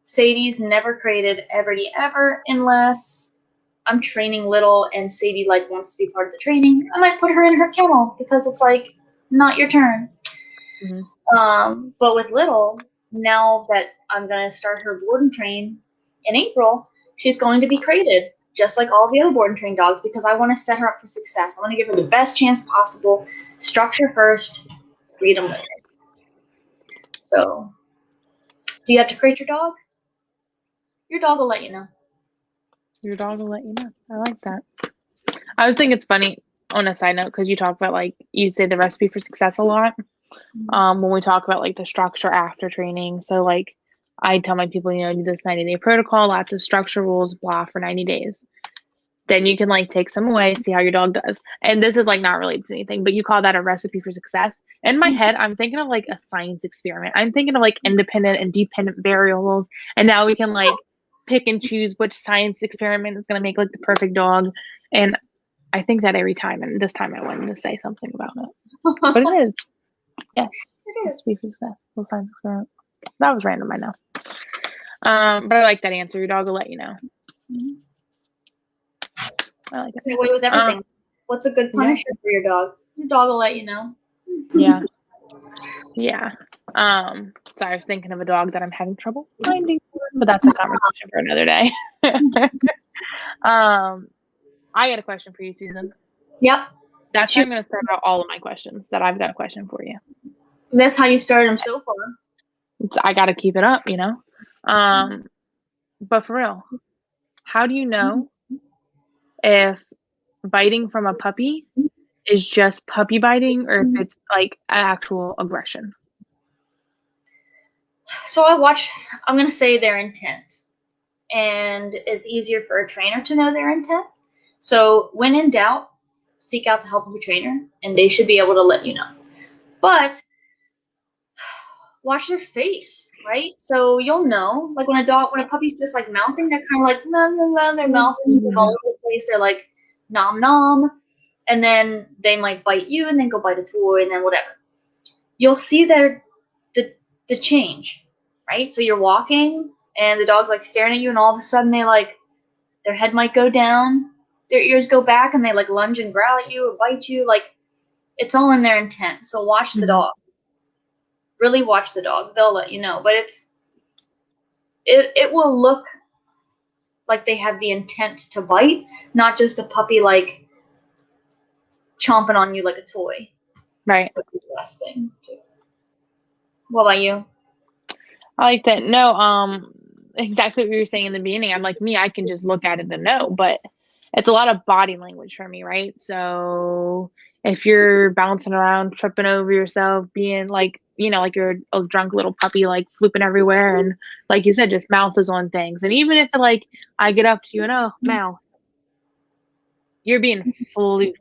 Speaker 1: Sadie's never crated ever unless I'm training Little and Sadie like wants to be part of the training. I might put her in her kennel because it's like not your turn.
Speaker 2: Mm-hmm.
Speaker 1: But with Little, now that I'm gonna start her board and train in April, she's going to be crated just like all the other board and train dogs because I want to set her up for success. I want to give her the best chance possible. Structure first, freedom later. So, do you have to crate your dog? Your dog will let you know.
Speaker 2: Your dog will let you know. I like that. I was thinking it's funny on a side note because you talk about like you say the recipe for success a lot. When we talk about like the structure after training. So like I tell my people, do this 90-day protocol, lots of structure rules, blah, for 90 days. Then you can like take some away, see how your dog does. And this is like not related to anything, but you call that a recipe for success. In my head, I'm thinking of like a science experiment. I'm thinking of like independent and dependent variables. And now we can like pick and choose which science experiment is going to make like the perfect dog. And I think that every time. And this time I wanted to say something about it. But it is. Yes.
Speaker 1: It is.
Speaker 2: Recipe for success. Well, science experiment. That was random, I know. But I like that answer. Your dog will let you know.
Speaker 1: Mm-hmm.
Speaker 2: I like it.
Speaker 1: Get away with everything. What's a good punisher for your dog? Your dog will let you know.
Speaker 2: Yeah. Yeah. Sorry, I was thinking of a dog that I'm having trouble finding, but that's a conversation for another day. I got a question for you, Susan.
Speaker 1: Yep.
Speaker 2: That's how I'm going to start out all of my questions. That I've got a question for you.
Speaker 1: That's how you started them so far.
Speaker 2: I got to keep it up, But for real, how do you know if biting from a puppy is just puppy biting or if it's like actual aggression?
Speaker 1: So I'm going to say their intent. And it's easier for a trainer to know their intent. So when in doubt, seek out the help of a trainer, and they should be able to let you know. But watch their face, right? So you'll know, like when a puppy's just like mouthing, they're kind of like, nom, nom, nom, their mouth is all over the place. They're like, nom, nom. And then they might bite you and then go bite a toy and then whatever. You'll see the change, right? So you're walking and the dog's like staring at you and all of a sudden their head might go down, their ears go back, and they like lunge and growl at you or bite you. Like it's all in their intent. So watch the dog. Really watch the dog. They'll let you know. But it will look like they have the intent to bite, not just a puppy like chomping on you like a toy.
Speaker 2: Right.
Speaker 1: That's the last thing too. What about you?
Speaker 2: I like that. No, exactly what you were saying in the beginning. I'm like me, I can just look at it and know, but it's a lot of body language for me, right? So If you're bouncing around, tripping over yourself, being like, like you're a drunk little puppy, like flooping everywhere, and like you said, just mouth is on things. And even if like I get up to you and mouth, you're being floopy.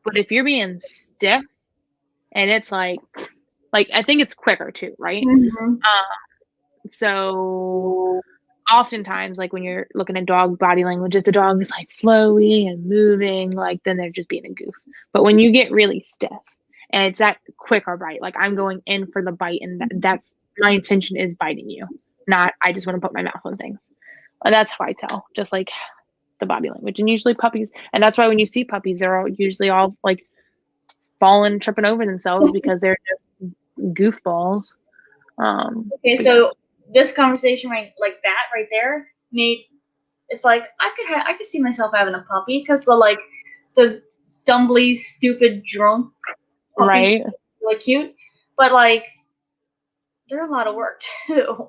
Speaker 2: But if you're being stiff, and it's like I think it's quicker too, right?
Speaker 1: Mm-hmm.
Speaker 2: So oftentimes, like when you're looking at dog body language, if the dog is like flowy and moving, like then they're just being a goof. But when you get really stiff and it's that quick or bite, like I'm going in for the bite, and that's my intention is biting you, not I just want to put my mouth on things. And that's how I tell, just like the body language. And usually puppies, and that's why when you see puppies, they're all usually like falling, tripping over themselves because they're just goofballs.
Speaker 1: Okay, so this conversation right there made it's like I could see myself having a puppy because the stumbly, stupid, drunk puppies
Speaker 2: right.
Speaker 1: are really cute, but like they're a lot of work too.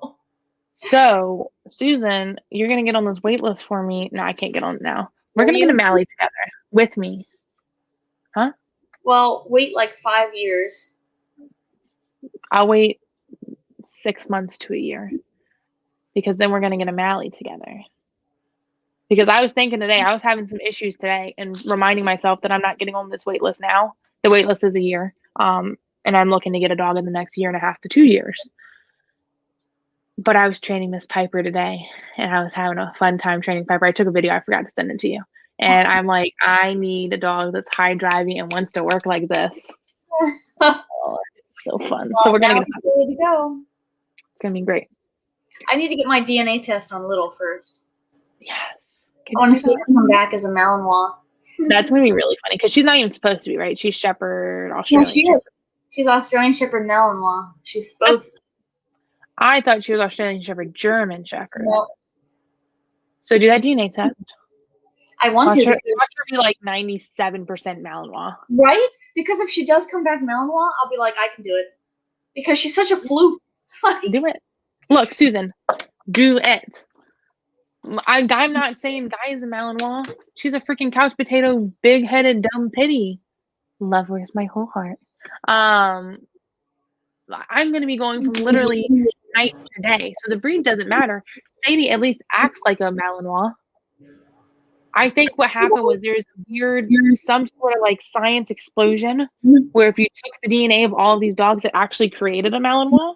Speaker 2: So, Susan, you're gonna get on this wait list for me. No, I can't get on it now. We're gonna get a Mally together with me. Huh?
Speaker 1: Well, wait like 5 years.
Speaker 2: I'll wait 6 months to a year because then we're gonna get a Mally together. Because I was thinking today, I was having some issues today and reminding myself that I'm not getting on this wait list now. The wait list is a year. And I'm looking to get a dog in the next 1.5 to 2 years. But I was training Miss Piper today, and I was having a fun time training Piper. I took a video. I forgot to send it to you. And I'm like, I need a dog that's high driving and wants to work like this. Oh, it's so fun.
Speaker 1: Well,
Speaker 2: so we're going to
Speaker 1: get ready to go.
Speaker 2: It's going to be great.
Speaker 1: I need to get my DNA test on Little first.
Speaker 2: Yes.
Speaker 1: I want to see her come back as a Malinois.
Speaker 2: That's going to be really funny because she's not even supposed to be, right? She's Shepherd Australian.
Speaker 1: No, she is. She's Australian Shepherd Malinois. She's supposed to.
Speaker 2: I thought she was Australian Shepherd German Shepherd.
Speaker 1: No.
Speaker 2: So do that DNA test.
Speaker 1: I want to.
Speaker 2: Watch her be like 97% Malinois.
Speaker 1: Right? Because if she does come back Malinois, I'll be like, I can do it. Because she's such a fluke.
Speaker 2: Do it. Look, Susan, do it. I'm not saying Guy is a Malinois. She's a freaking couch potato, big-headed, dumb pity. Love wears my whole heart. I'm going to be going from literally night to day. So the breed doesn't matter. Sadie at least acts like a Malinois. I think what happened was there's some sort of like science explosion where if you took the DNA of all of these dogs, it actually created a Malinois.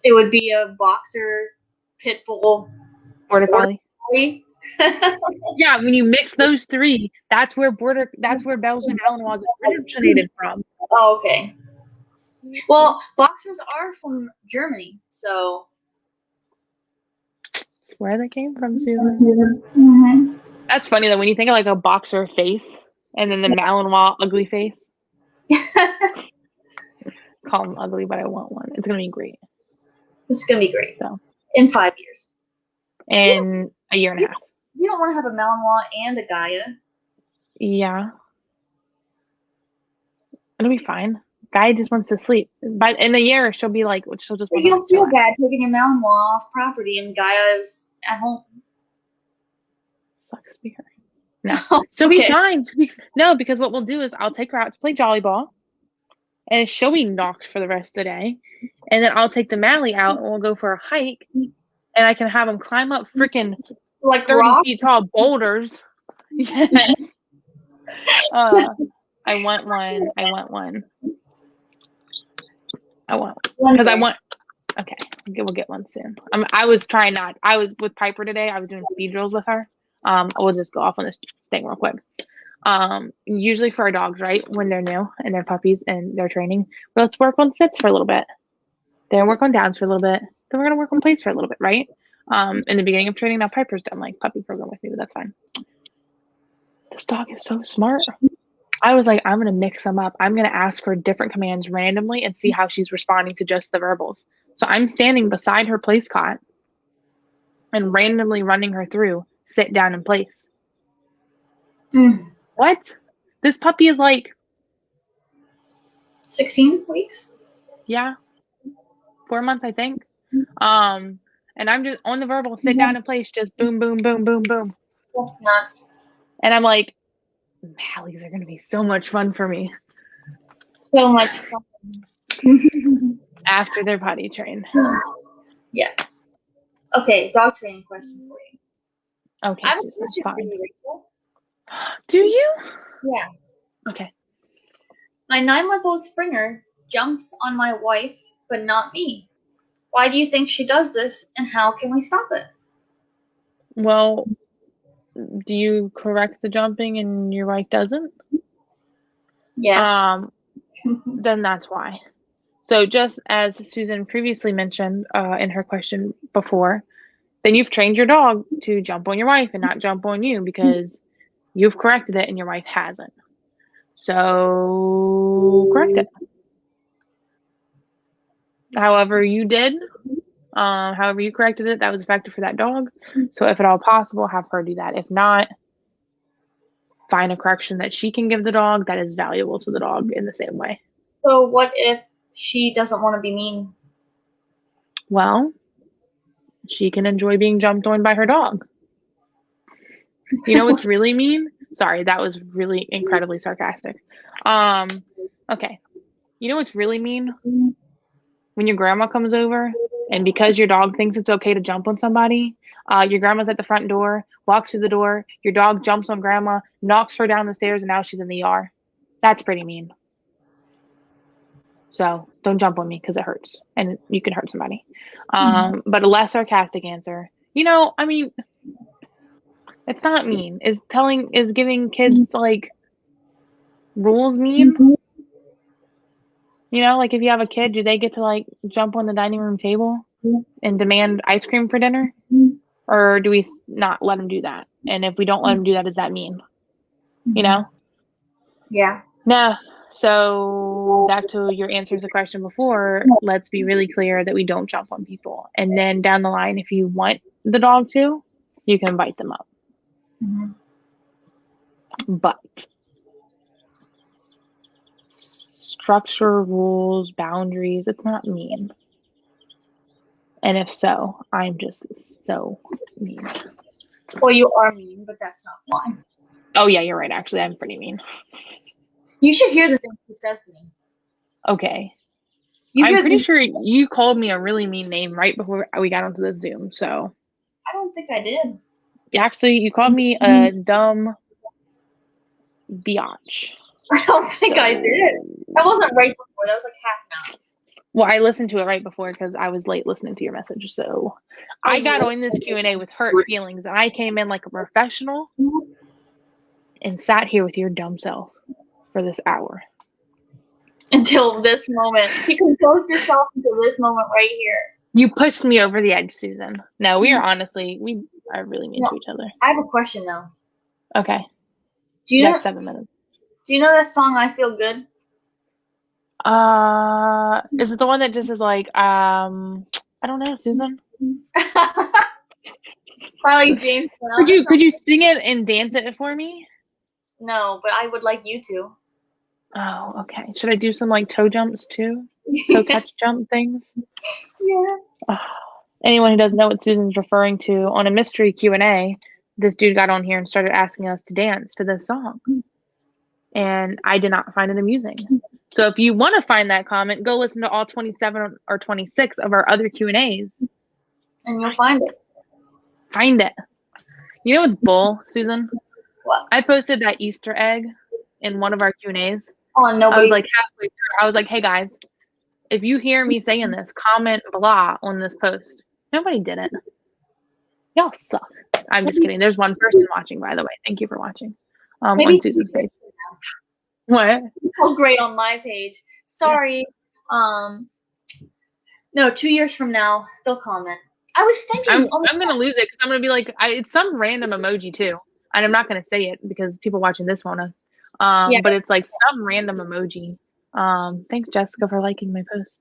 Speaker 1: It would be a boxer, pit bull,
Speaker 2: border collie.
Speaker 1: Yeah,
Speaker 2: when you mix those three, that's where Belgian Malinois originated from.
Speaker 1: Oh, okay. Well, boxers are from Germany, so
Speaker 2: that's where they came from, Susan.
Speaker 1: Mm-hmm.
Speaker 2: That's funny though when you think of like a boxer face and then the Malinois ugly face. Call them ugly, but I want one. It's gonna be great.
Speaker 1: It's gonna be great.
Speaker 2: So
Speaker 1: in 5 years.
Speaker 2: In a year and a half.
Speaker 1: You don't want to have a Malinois and a Gaia.
Speaker 2: Yeah. It'll be fine. Gaia just wants to sleep. But in a year, she'll be like, she'll just.
Speaker 1: You'll feel bad taking your Malinois off property and Gaia's at home.
Speaker 2: Sucks to be her. No. She'll be fine. No, because what we'll do is I'll take her out to play Jolly Ball. And she'll be knocked for the rest of the day. And then I'll take the Mally out and we'll go for a hike. And I can have them climb up freaking
Speaker 1: like
Speaker 2: 30 feet tall boulders. Yes. I want one. Because I want. Okay, we'll get one soon. I was with Piper today. I was doing speed drills with her. We'll just go off on this thing real quick. Usually for our dogs, right, when they're new and they're puppies and they're training, let's work on sits for a little bit. Then work on downs for a little bit. Then we're gonna work on plates for a little bit, right? In the beginning of training, now Piper's done like puppy program with me, but that's fine. This dog is so smart. I was like, I'm gonna mix them up. I'm gonna ask her different commands randomly and see how she's responding to just the verbals. So I'm standing beside her place cot and randomly running her through sit down in place. What? This puppy is like
Speaker 1: 16 weeks?
Speaker 2: Yeah. 4 months, I think. And I'm just on the verbal, sit down in place, just boom, boom, boom, boom, boom.
Speaker 1: That's nuts.
Speaker 2: And I'm like, Mallies are going to be so much fun for me
Speaker 1: So much fun.
Speaker 2: after they're potty trained.
Speaker 1: Yes. Okay, dog training question for you.
Speaker 2: Okay,
Speaker 1: I have a
Speaker 2: Susan,
Speaker 1: question for
Speaker 2: fine.
Speaker 1: you, Rachel.
Speaker 2: Do you?
Speaker 1: Yeah.
Speaker 2: Okay.
Speaker 1: My 9-month-old Springer jumps on my wife, but not me. Why do you think she does this, and how can we stop it?
Speaker 2: Well, do you correct the jumping and your wife doesn't?
Speaker 1: Yes.
Speaker 2: Then that's why. So just as Susan previously mentioned in her question before, then you've trained your dog to jump on your wife and not jump on you because you've corrected it and your wife hasn't. So correct it. However you did, however you corrected it, that was effective for that dog. So if at all possible, have her do that. If not, find a correction that she can give the dog that is valuable to the dog in the same way.
Speaker 1: So what if she doesn't want to be mean?
Speaker 2: Well, she can enjoy being jumped on by her dog. You know what's really mean? Sorry, that was really incredibly sarcastic. Okay. You know what's really mean? When your grandma comes over and because your dog thinks it's okay to jump on somebody, your grandma's at the front door, walks through the door, your dog jumps on grandma, knocks her down the stairs, and now she's in the ER. That's pretty mean. So don't jump on me because it hurts and you can hurt somebody. But a less sarcastic answer, I mean, it's not mean. Is giving kids like rules mean? Like if you have a kid, do they get to like jump on the dining room table and demand ice cream for dinner? Or do we not let them do that? And if we don't let them do that, does that mean?
Speaker 1: Yeah.
Speaker 2: No. So back to your answer to the question before, let's be really clear that we don't jump on people. And then down the line, if you want the dog to, you can bite them up. But structure, rules, boundaries, it's not mean. And if so, I'm just so mean.
Speaker 1: Well, you are mean, but that's not why.
Speaker 2: Oh, yeah, you're right. Actually, I'm pretty mean.
Speaker 1: You should hear the things he says to me.
Speaker 2: Okay. I'm pretty sure you called me a really mean name right before we got onto the Zoom, so.
Speaker 1: I don't think I did.
Speaker 2: Actually, you called me a dumb biatch.
Speaker 1: I don't think I did. That wasn't right before. That was like half an hour.
Speaker 2: Well, I listened to it right before because I was late listening to your message, so I got on this Q&A with hurt feelings, and I came in like a professional and sat here with your dumb self for this hour.
Speaker 1: Until this moment. You composed yourself until this moment right here.
Speaker 2: You pushed me over the edge, Susan. No, we are honestly, we are really mean to each other.
Speaker 1: I have a question, though.
Speaker 2: Okay.
Speaker 1: Do you know
Speaker 2: 7 minutes.
Speaker 1: Do you know that song, I Feel Good?
Speaker 2: Is it the one that just is like, I don't know, Susan?
Speaker 1: Probably James Brown.
Speaker 2: Could you sing it and dance it for me?
Speaker 1: No, but I would like you to.
Speaker 2: Oh, okay. Should I do some like toe jumps too? Toe catch jump things?
Speaker 1: Yeah.
Speaker 2: Oh. Anyone who doesn't know what Susan's referring to, on a mystery Q&A, this dude got on here and started asking us to dance to this song. And I did not find it amusing. So if you want to find that comment, go listen to all 27 or 26 of our other Q&As.
Speaker 1: And you'll find it.
Speaker 2: Find it. You know what's bull, Susan?
Speaker 1: What?
Speaker 2: I posted that Easter egg in one of our Q&As.
Speaker 1: Oh, nobody.
Speaker 2: I was like halfway through. I was like, hey guys, if you hear me saying this, comment blah on this post. Nobody did it. Y'all suck. I'm just kidding. There's one person watching, by the way. Thank you for watching. On Susan's face. What?
Speaker 1: Oh, great on my page. Sorry. No, 2 years from now, they'll comment. I was thinking.
Speaker 2: I'm going to lose it because I'm going to be like, it's some random emoji too. And I'm not going to say it because people watching this won't know. But it's like some random emoji. Thanks, Jessica, for liking my post.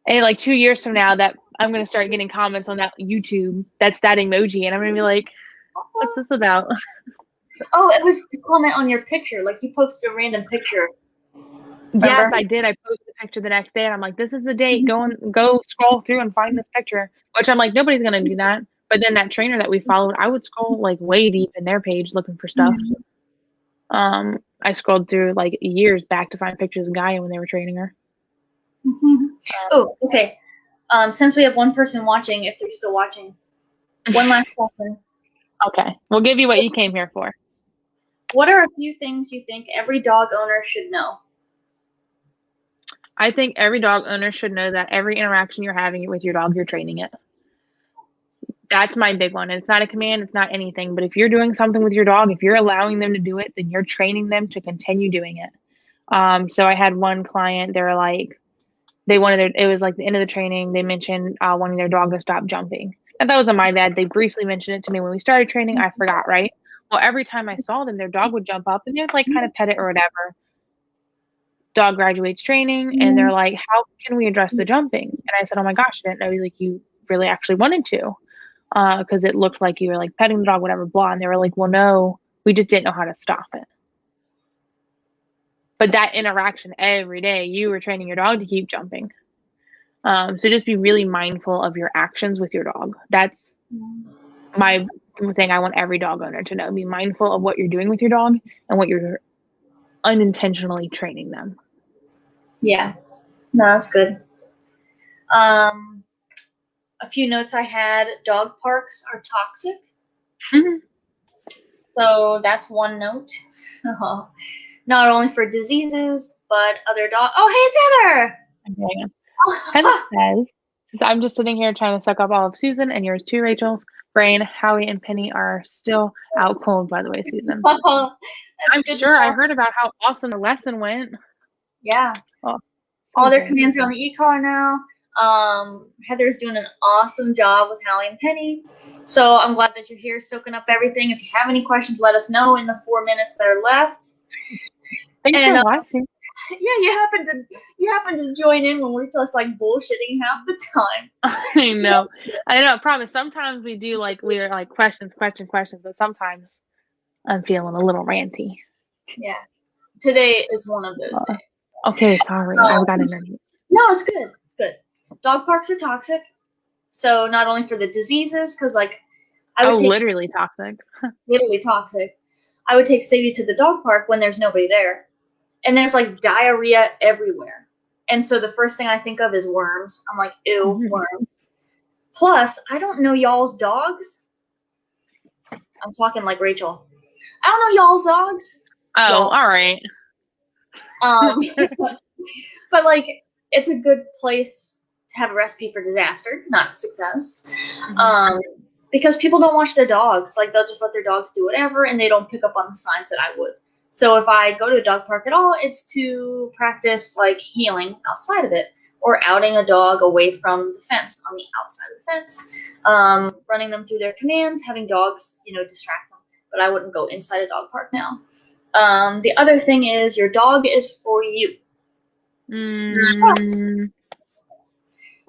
Speaker 2: And like 2 years from now, that I'm going to start getting comments on that YouTube. That's that emoji. And I'm going to be like, what's this about?
Speaker 1: Oh, it was to comment on your picture. Like you posted a random picture.
Speaker 2: Remember? Yes, I did. I posted a picture the next day, and I'm like, this is the date. Go scroll through and find this picture. Which I'm like, nobody's going to do that. But then that trainer that we followed, I would scroll like way deep in their page looking for stuff. I scrolled through like years back to find pictures of Gaia when they were training her.
Speaker 1: Oh, okay. Since we have one person watching, if they're still watching, one last question.
Speaker 2: Okay, we'll give you what you came here for.
Speaker 1: What are a few things you think every dog owner should know?
Speaker 2: I think every dog owner should know that every interaction you're having with your dog, you're training it. That's my big one. It's not a command, it's not anything. But if you're doing something with your dog, if you're allowing them to do it, then you're training them to continue doing it. So I had one client, they were like, it was like the end of the training, they mentioned wanting their dog to stop jumping. And that wasn't my bad. They briefly mentioned it to me when we started training. I forgot, right? Well, every time I saw them, their dog would jump up and they'd like kind of pet it or whatever. Dog graduates training and they're like, how can we address the jumping? And I said, oh my gosh, I didn't know like you really actually wanted to. Because it looked like you were like petting the dog, whatever, blah. And they were like, well, no, we just didn't know how to stop it. But that interaction every day, you were training your dog to keep jumping. So just be really mindful of your actions with your dog. That's my thing. I want every dog owner to know. Be mindful of what you're doing with your dog and what you're unintentionally training them.
Speaker 1: Yeah, no, that's good. A few notes I had: dog parks are toxic.
Speaker 2: Mm-hmm.
Speaker 1: So that's one note. Not only for diseases, but other dog. Oh, hey, it's Heather.
Speaker 2: Okay. Heather says, I'm just sitting here trying to suck up all of Susan and yours too, Rachel's brain. Howie and Penny are still out cold, by the way, Susan. I'm sure I heard about how awesome the lesson went.
Speaker 1: Yeah.
Speaker 2: Oh,
Speaker 1: all their commands are on the e-collar now. Heather's doing an awesome job with Howie and Penny. So I'm glad that you're here soaking up everything. If you have any questions, let us know in the 4 minutes that are left.
Speaker 2: Thanks for watching.
Speaker 1: Yeah, you happen to join in when we're just like bullshitting half the time.
Speaker 2: I know. I promise. Sometimes we're like questions, but sometimes I'm feeling a little ranty.
Speaker 1: Yeah. Today is one of those days.
Speaker 2: Okay, sorry. I've got energy.
Speaker 1: No, it's good. It's good. Dog parks are toxic. So not only for the diseases, because like I would
Speaker 2: literally toxic.
Speaker 1: Literally toxic. I would take Sadie to the dog park when there's nobody there. And there's like diarrhea everywhere. And so the first thing I think of is worms. I'm like, ew, worms. Plus, I don't know y'all's dogs. I'm talking like Rachel. I don't know y'all's dogs.
Speaker 2: Oh, all right.
Speaker 1: But like, it's a good place to have a recipe for disaster, not success. Because people don't watch their dogs. Like, they'll just let their dogs do whatever, and they don't pick up on the signs that I would. So if I go to a dog park at all, it's to practice like healing outside of it, or outing a dog away from the fence on the outside of the fence, running them through their commands, having dogs, distract them. But I wouldn't go inside a dog park now. The other thing is your dog is for you.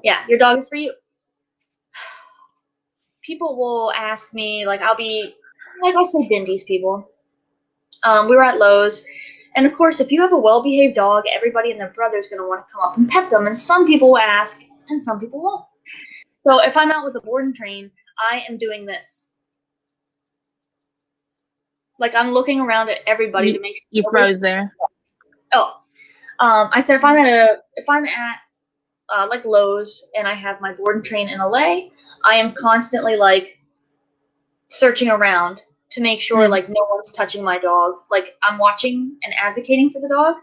Speaker 1: Yeah, your dog is for you. People will ask me, like, I'll say Bindy's people. We were at Lowe's, and of course, if you have a well-behaved dog, everybody and their brother is going to want to come up and pet them, and some people will ask, and some people won't. So if I'm out with a board and train, I am doing this. Like, I'm looking around at everybody to make sure.
Speaker 2: You froze there.
Speaker 1: Oh. I said if I'm at like Lowe's and I have my board and train in LA, I am constantly like searching around to make sure like no one's touching my dog. Like, I'm watching and advocating for the dog.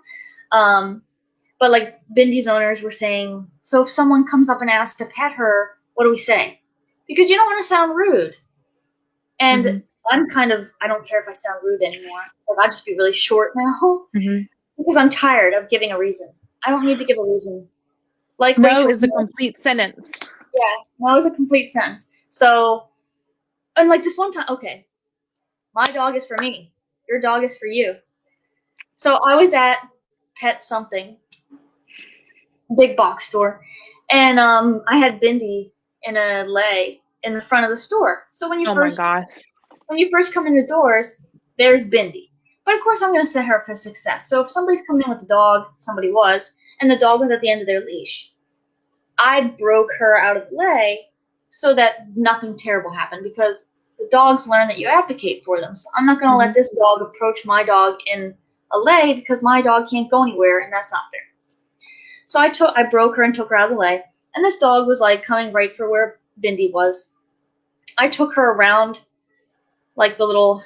Speaker 1: But like Bindy's owners were saying, so if someone comes up and asks to pet her, what do we say? Because you don't want to sound rude. And I don't care if I sound rude anymore. Like, I'll just be really short now because I'm tired of giving a reason. I don't need to give a reason. Like,
Speaker 2: no is a complete sentence.
Speaker 1: Yeah, no is a complete sentence. So, and like this one time, okay, my dog is for me. Your dog is for you. So I was at Pet Something, big box store, and I had Bindy in a lay in the front of the store. So when you when you first come in the doors, there's Bindy. But of course, I'm going to set her up for success. So if somebody's coming in with a dog, somebody was, and the dog was at the end of their leash, I broke her out of the lay so that nothing terrible happened, because the dogs learn that you advocate for them. So I'm not going to let this dog approach my dog in a lay because my dog can't go anywhere, and that's not fair. So I broke her and took her out of the lay, and this dog was like coming right for where Bindi was. I took her around like the little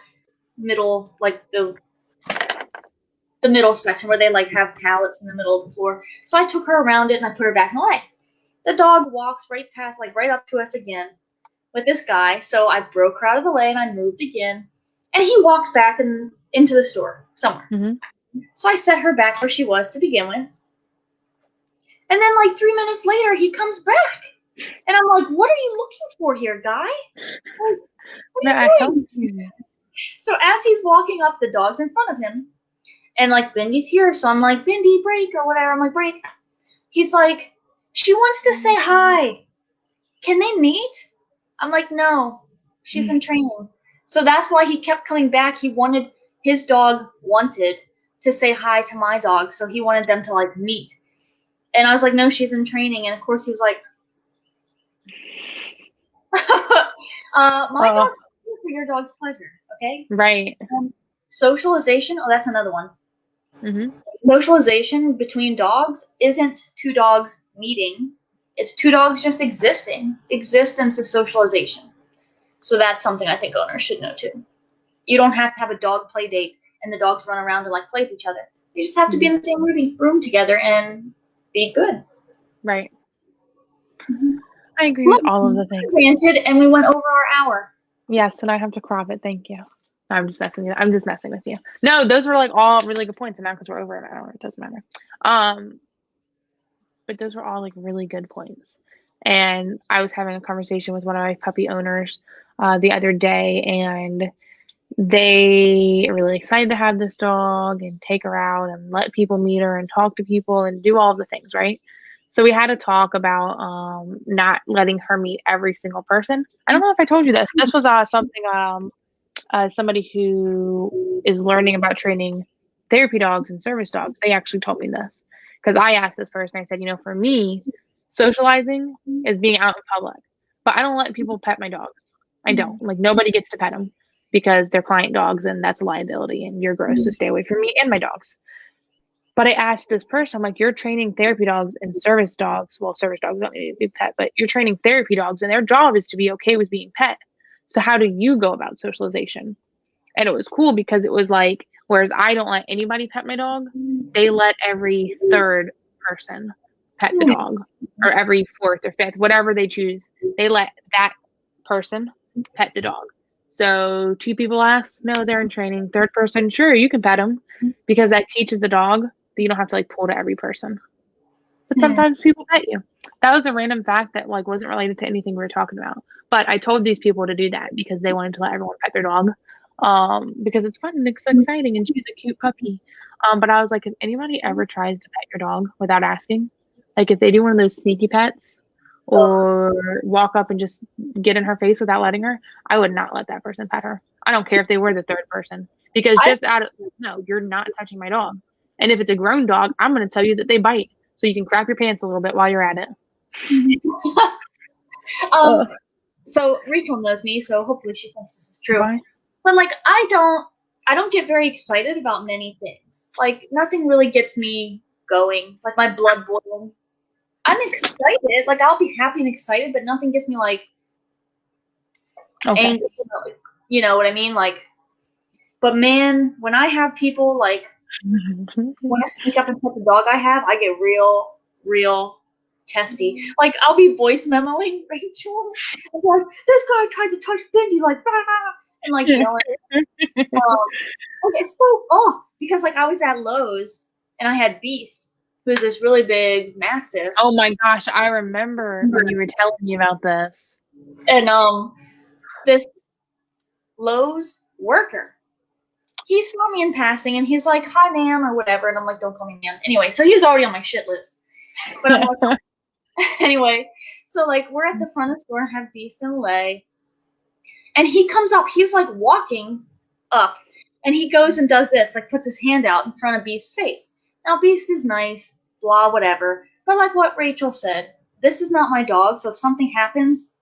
Speaker 1: middle, like the middle section where they like have pallets in the middle of the floor. So I took her around it and I put her back in the lay. The dog walks right past, like right up to us again with this guy. So I broke her out of the lay and I moved again, and he walked back into the store somewhere. So I set her back where she was to begin with. And then like 3 minutes later, he comes back. And I'm like, what are you looking for here, guy? Like, what are you doing? So as he's walking up, the dog's in front of him. And like Bindi's here. So I'm like, Bindi, break or whatever. I'm like, break. He's like, she wants to say hi. Can they meet? I'm like, no, she's in training. So that's why he kept coming back. His dog wanted to say hi to my dog. So he wanted them to like meet. And I was like, no, she's in training. And of course he was like, my dog's here for your dog's pleasure. Okay.
Speaker 2: Right.
Speaker 1: Socialization. Oh, that's another one. Socialization between dogs isn't two dogs meeting. It's two dogs just existing. Existence of socialization. So that's something I think owners should know too. You don't have to have a dog play date and the dogs run around and like play with each other. You just have to be in the same room together and be good.
Speaker 2: Right. I agree with all of the things.
Speaker 1: Granted, and we went over our hour.
Speaker 2: Yes, and I have to crop it. Thank you. I'm just messing with you. No, those were like all really good points, and now because we're over an hour, it doesn't matter. But those were all like really good points. And I was having a conversation with one of my puppy owners the other day, and they are really excited to have this dog and take her out and let people meet her and talk to people and do all of the things, right? So we had to talk about not letting her meet every single person. I don't know if I told you this. This was something somebody who is learning about training therapy dogs and service dogs. They actually told me this because I asked this person. I said, for me, socializing is being out in public, but I don't let people pet my dogs. I don't. Like nobody gets to pet them because they're client dogs, and that's a liability. And you're gross to stay away from me and my dogs. But I asked this person, I'm like, you're training therapy dogs and service dogs. Well, service dogs don't need to be pet, but you're training therapy dogs, and their job is to be okay with being pet. So how do you go about socialization? And it was cool because it was like, whereas I don't let anybody pet my dog, they let every third person pet the dog, or every fourth or fifth, whatever they choose. They let that person pet the dog. So 2 people asked, no, they're in training. Third person, sure, you can pet them, because that teaches the dog that you don't have to like pull to every person. But sometimes people pet you. That was a random fact that like wasn't related to anything we were talking about. But I told these people to do that because they wanted to let everyone pet their dog. Because it's fun and it's exciting, and she's a cute puppy. But I was like, if anybody ever tries to pet your dog without asking, like if they do one of those sneaky pets or walk up and just get in her face without letting her, I would not let that person pet her. I don't care if they were the third person, because no, you're not touching my dog. And if it's a grown dog, I'm going to tell you that they bite. So you can crap your pants a little bit while you're at it.
Speaker 1: So Rachel knows me, so hopefully she thinks this is true.
Speaker 2: Why?
Speaker 1: But like I don't get very excited about many things. Like nothing really gets me going. Like my blood boiling. I'm excited. Like I'll be happy and excited, but nothing gets me like angry. You know what I mean? Like, but man, when I have people like when I sneak up and pet the dog I have, I get real testy. Like I'll be voice memoing Rachel. I'm like, this guy tried to touch Bindi, like, bah! And like yelling. It's so because like I was at Lowe's and I had Beast, who's this really big mastiff.
Speaker 2: Oh my gosh, I remember when you were telling me about this.
Speaker 1: And this Lowe's worker, he saw me in passing and he's like, hi ma'am, or whatever, and I'm like, don't call me ma'am. Anyway, so he was already on my shit list. But I'm like, anyway, so like we're at the front of the store and have Beast and Lay. And he comes up, he's like walking up, and he goes and does this, like puts his hand out in front of Beast's face. Now Beast is nice, blah, whatever. But like what Rachel said, this is not my dog, so if something happens,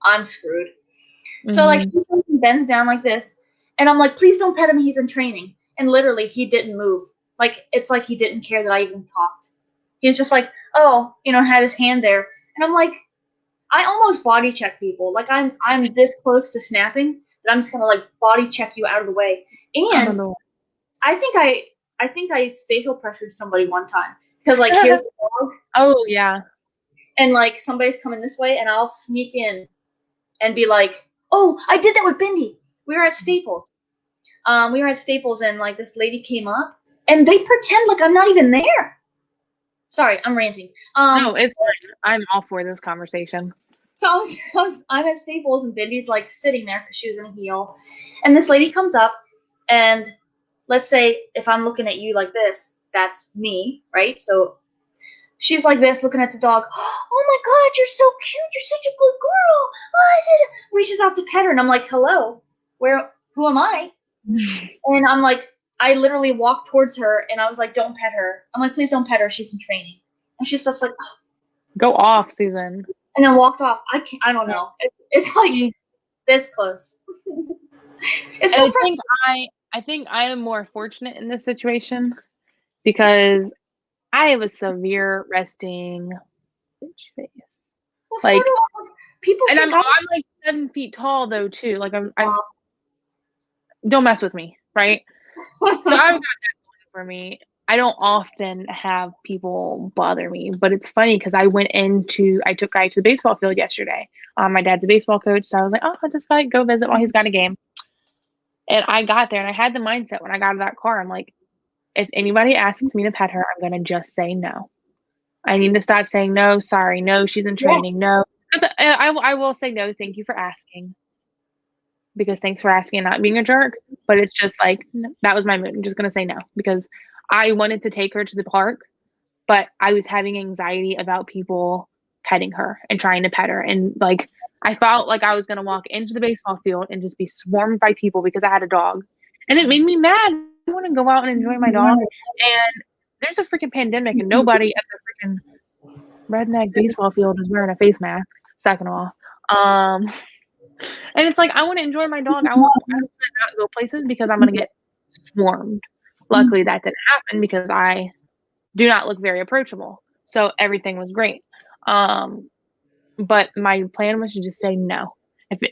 Speaker 1: I'm screwed. So like he bends down like this, and I'm like, please don't pet him. He's in training. And literally, he didn't move. Like it's like he didn't care that I even talked. He was just like, oh, had his hand there, and I'm like, I almost body check people. Like I'm this close to snapping that I'm just gonna like body check you out of the way. And I think I spatial pressured somebody one time because like here's the dog.
Speaker 2: Oh yeah.
Speaker 1: And like somebody's coming this way, and I'll sneak in and be like, "Oh, I did that with Bindi. We were at Staples. And like this lady came up, and they pretend like I'm not even there." Sorry, I'm ranting.
Speaker 2: No, it's fine. I'm all for this conversation.
Speaker 1: So I'm at Staples, and Bindi's like sitting there because she was in a heel, and this lady comes up, and let's say if I'm looking at you like this, that's me, right? So she's like this, looking at the dog. Oh my God, you're so cute. You're such a good girl. Reaches out to pet her, and I'm like, hello, who am I? And I'm like, I literally walked towards her, and I was like, don't pet her. I'm like, please don't pet her. She's in training. And she's just like, oh.
Speaker 2: Go off, Susan.
Speaker 1: And then walked off. I don't know. It's like this close. It's so
Speaker 2: I think I am more fortunate in this situation because I have a severe resting bitch face.
Speaker 1: Well, like, so do people.
Speaker 2: And I'm like 7 feet tall though too. Like I'm don't mess with me, right? So I've got that going for me. I don't often have people bother me, but it's funny because I took Guy to the baseball field yesterday. My dad's a baseball coach, so I was like, oh, I'll just like go visit while he's got a game. And I got there, and I had the mindset when I got out of that car, I'm like, if anybody asks me to pet her, I'm gonna just say no. I need to stop saying no, sorry, no, she's in training, no. I will say no, thank you for asking. Because thanks for asking and not being a jerk. But it's just like, that was my mood. I'm just gonna say no because I wanted to take her to the park, but I was having anxiety about people petting her and trying to pet her. And like, I felt like I was going to walk into the baseball field and just be swarmed by people because I had a dog. And it made me mad. I want to go out and enjoy my dog. And there's a freaking pandemic and nobody at the freaking redneck baseball field is wearing a face mask, second of all. And it's like, I want to enjoy my dog. I want to not go places because I'm going to get swarmed. Luckily, that didn't happen because I do not look very approachable. So everything was great. But my plan was to just say no.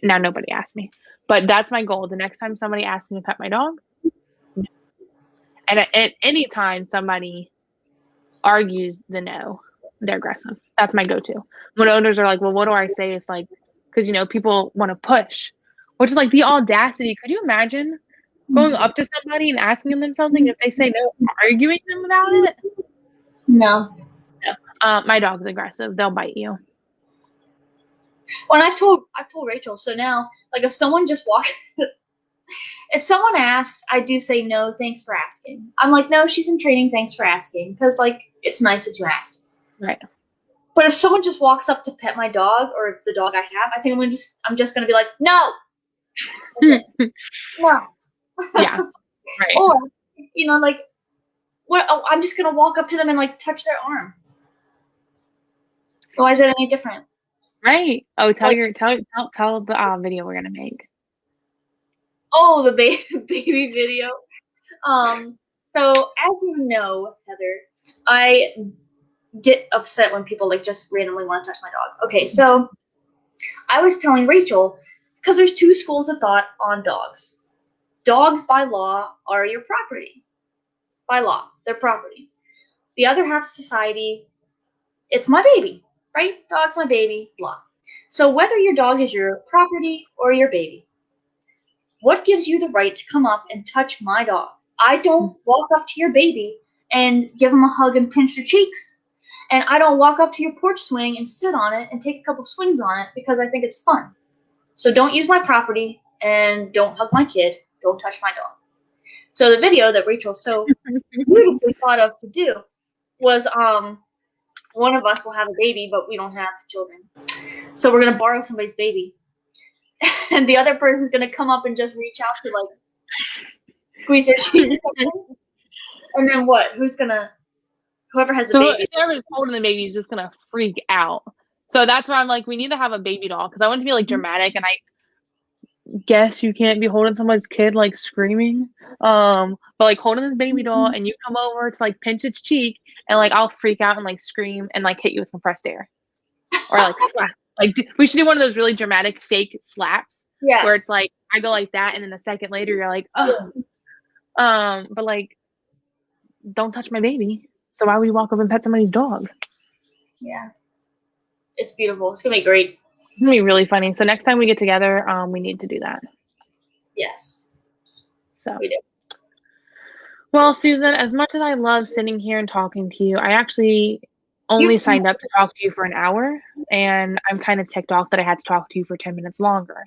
Speaker 2: Now nobody asked me. But that's my goal. The next time somebody asks me to pet my dog, no. And at any time somebody argues the no, they're aggressive. That's my go-to. When owners are like, well, what do I say if like, because, people want to push, which is like the audacity. Could you imagine going up to somebody and asking them something if they say no, arguing them about it?
Speaker 1: No.
Speaker 2: My dog's aggressive. They'll bite you.
Speaker 1: Well, I've told Rachel. So now, like, if someone just walks, if someone asks, I do say no, thanks for asking. I'm like, no, she's in training. Thanks for asking, because like it's nice that you asked.
Speaker 2: Right.
Speaker 1: But if someone just walks up to pet my dog or the dog I have, I think I'm just gonna be like, no. No.
Speaker 2: Yeah. Right.
Speaker 1: Or like, what? Oh, I'm just gonna walk up to them and like touch their arm. Why is it any different?
Speaker 2: Right. Oh, tell the video we're gonna make.
Speaker 1: Oh, the baby video. So as you know, Heather, I get upset when people like just randomly want to touch my dog. Okay, so I was telling Rachel, because there's two schools of thought on dogs. Dogs by law are your property. By law, they're property. The other half of society, it's my baby, right? Dog's my baby, blah. So whether your dog is your property or your baby, what gives you the right to come up and touch my dog? I don't walk up to your baby and give him a hug and pinch their cheeks. And I don't walk up to your porch swing and sit on it and take a couple swings on it because I think it's fun. So don't use my property and don't hug my kid. Don't touch my dog. So the video that Rachel so beautifully thought of to do was one of us will have a baby, but we don't have children. So we're going to borrow somebody's baby. And the other person's going to come up and just reach out to like squeeze their cheek or something. And then what? Whoever has a baby.
Speaker 2: Whoever's holding the baby is just going to freak out. So that's why I'm like, we need to have a baby doll because I want it to be like dramatic. And guess you can't be holding someone's kid like screaming. But like holding this baby doll and you come over to like pinch its cheek and like I'll freak out and like scream and like hit you with compressed air. Or like slap. Like we should do one of those really dramatic fake slaps
Speaker 1: Yes.
Speaker 2: where it's like I go like that and then a second later you're like, oh. But like don't touch my baby. So why would you walk up and pet somebody's dog?
Speaker 1: Yeah. It's beautiful. It's gonna be great.
Speaker 2: It's gonna be really funny. So next time we get together, we need to do that.
Speaker 1: Yes.
Speaker 2: So
Speaker 1: We do.
Speaker 2: well, Susan, as much as I love sitting here and talking to you, I actually only signed up to talk to you for an hour, and I'm kind of ticked off that I had to talk to you for 10 minutes longer.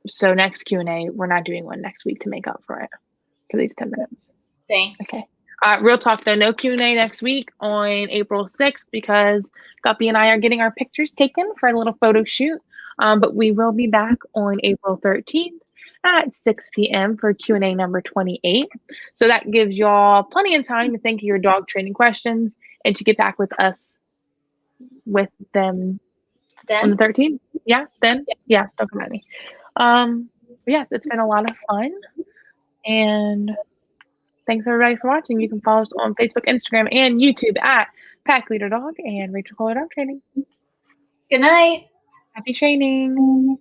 Speaker 2: So next Q&A, we're not doing one next week to make up for it for these 10 minutes.
Speaker 1: Thanks.
Speaker 2: Okay. Real talk though, no Q&A next week on April 6th because Guppy and I are getting our pictures taken for a little photo shoot. But we will be back on April 13th at 6 p.m. for Q&A number 28. So that gives y'all plenty of time to think of your dog training questions and to get back with us with them on the 13th. Yeah, then? Yeah, don't come at me. Yes, it's been a lot of fun. And thanks everybody for watching. You can follow us on Facebook, Instagram, and YouTube at Pack Leader Dog and Rachel Kohler Dog Training.
Speaker 1: Good night.
Speaker 2: Happy training.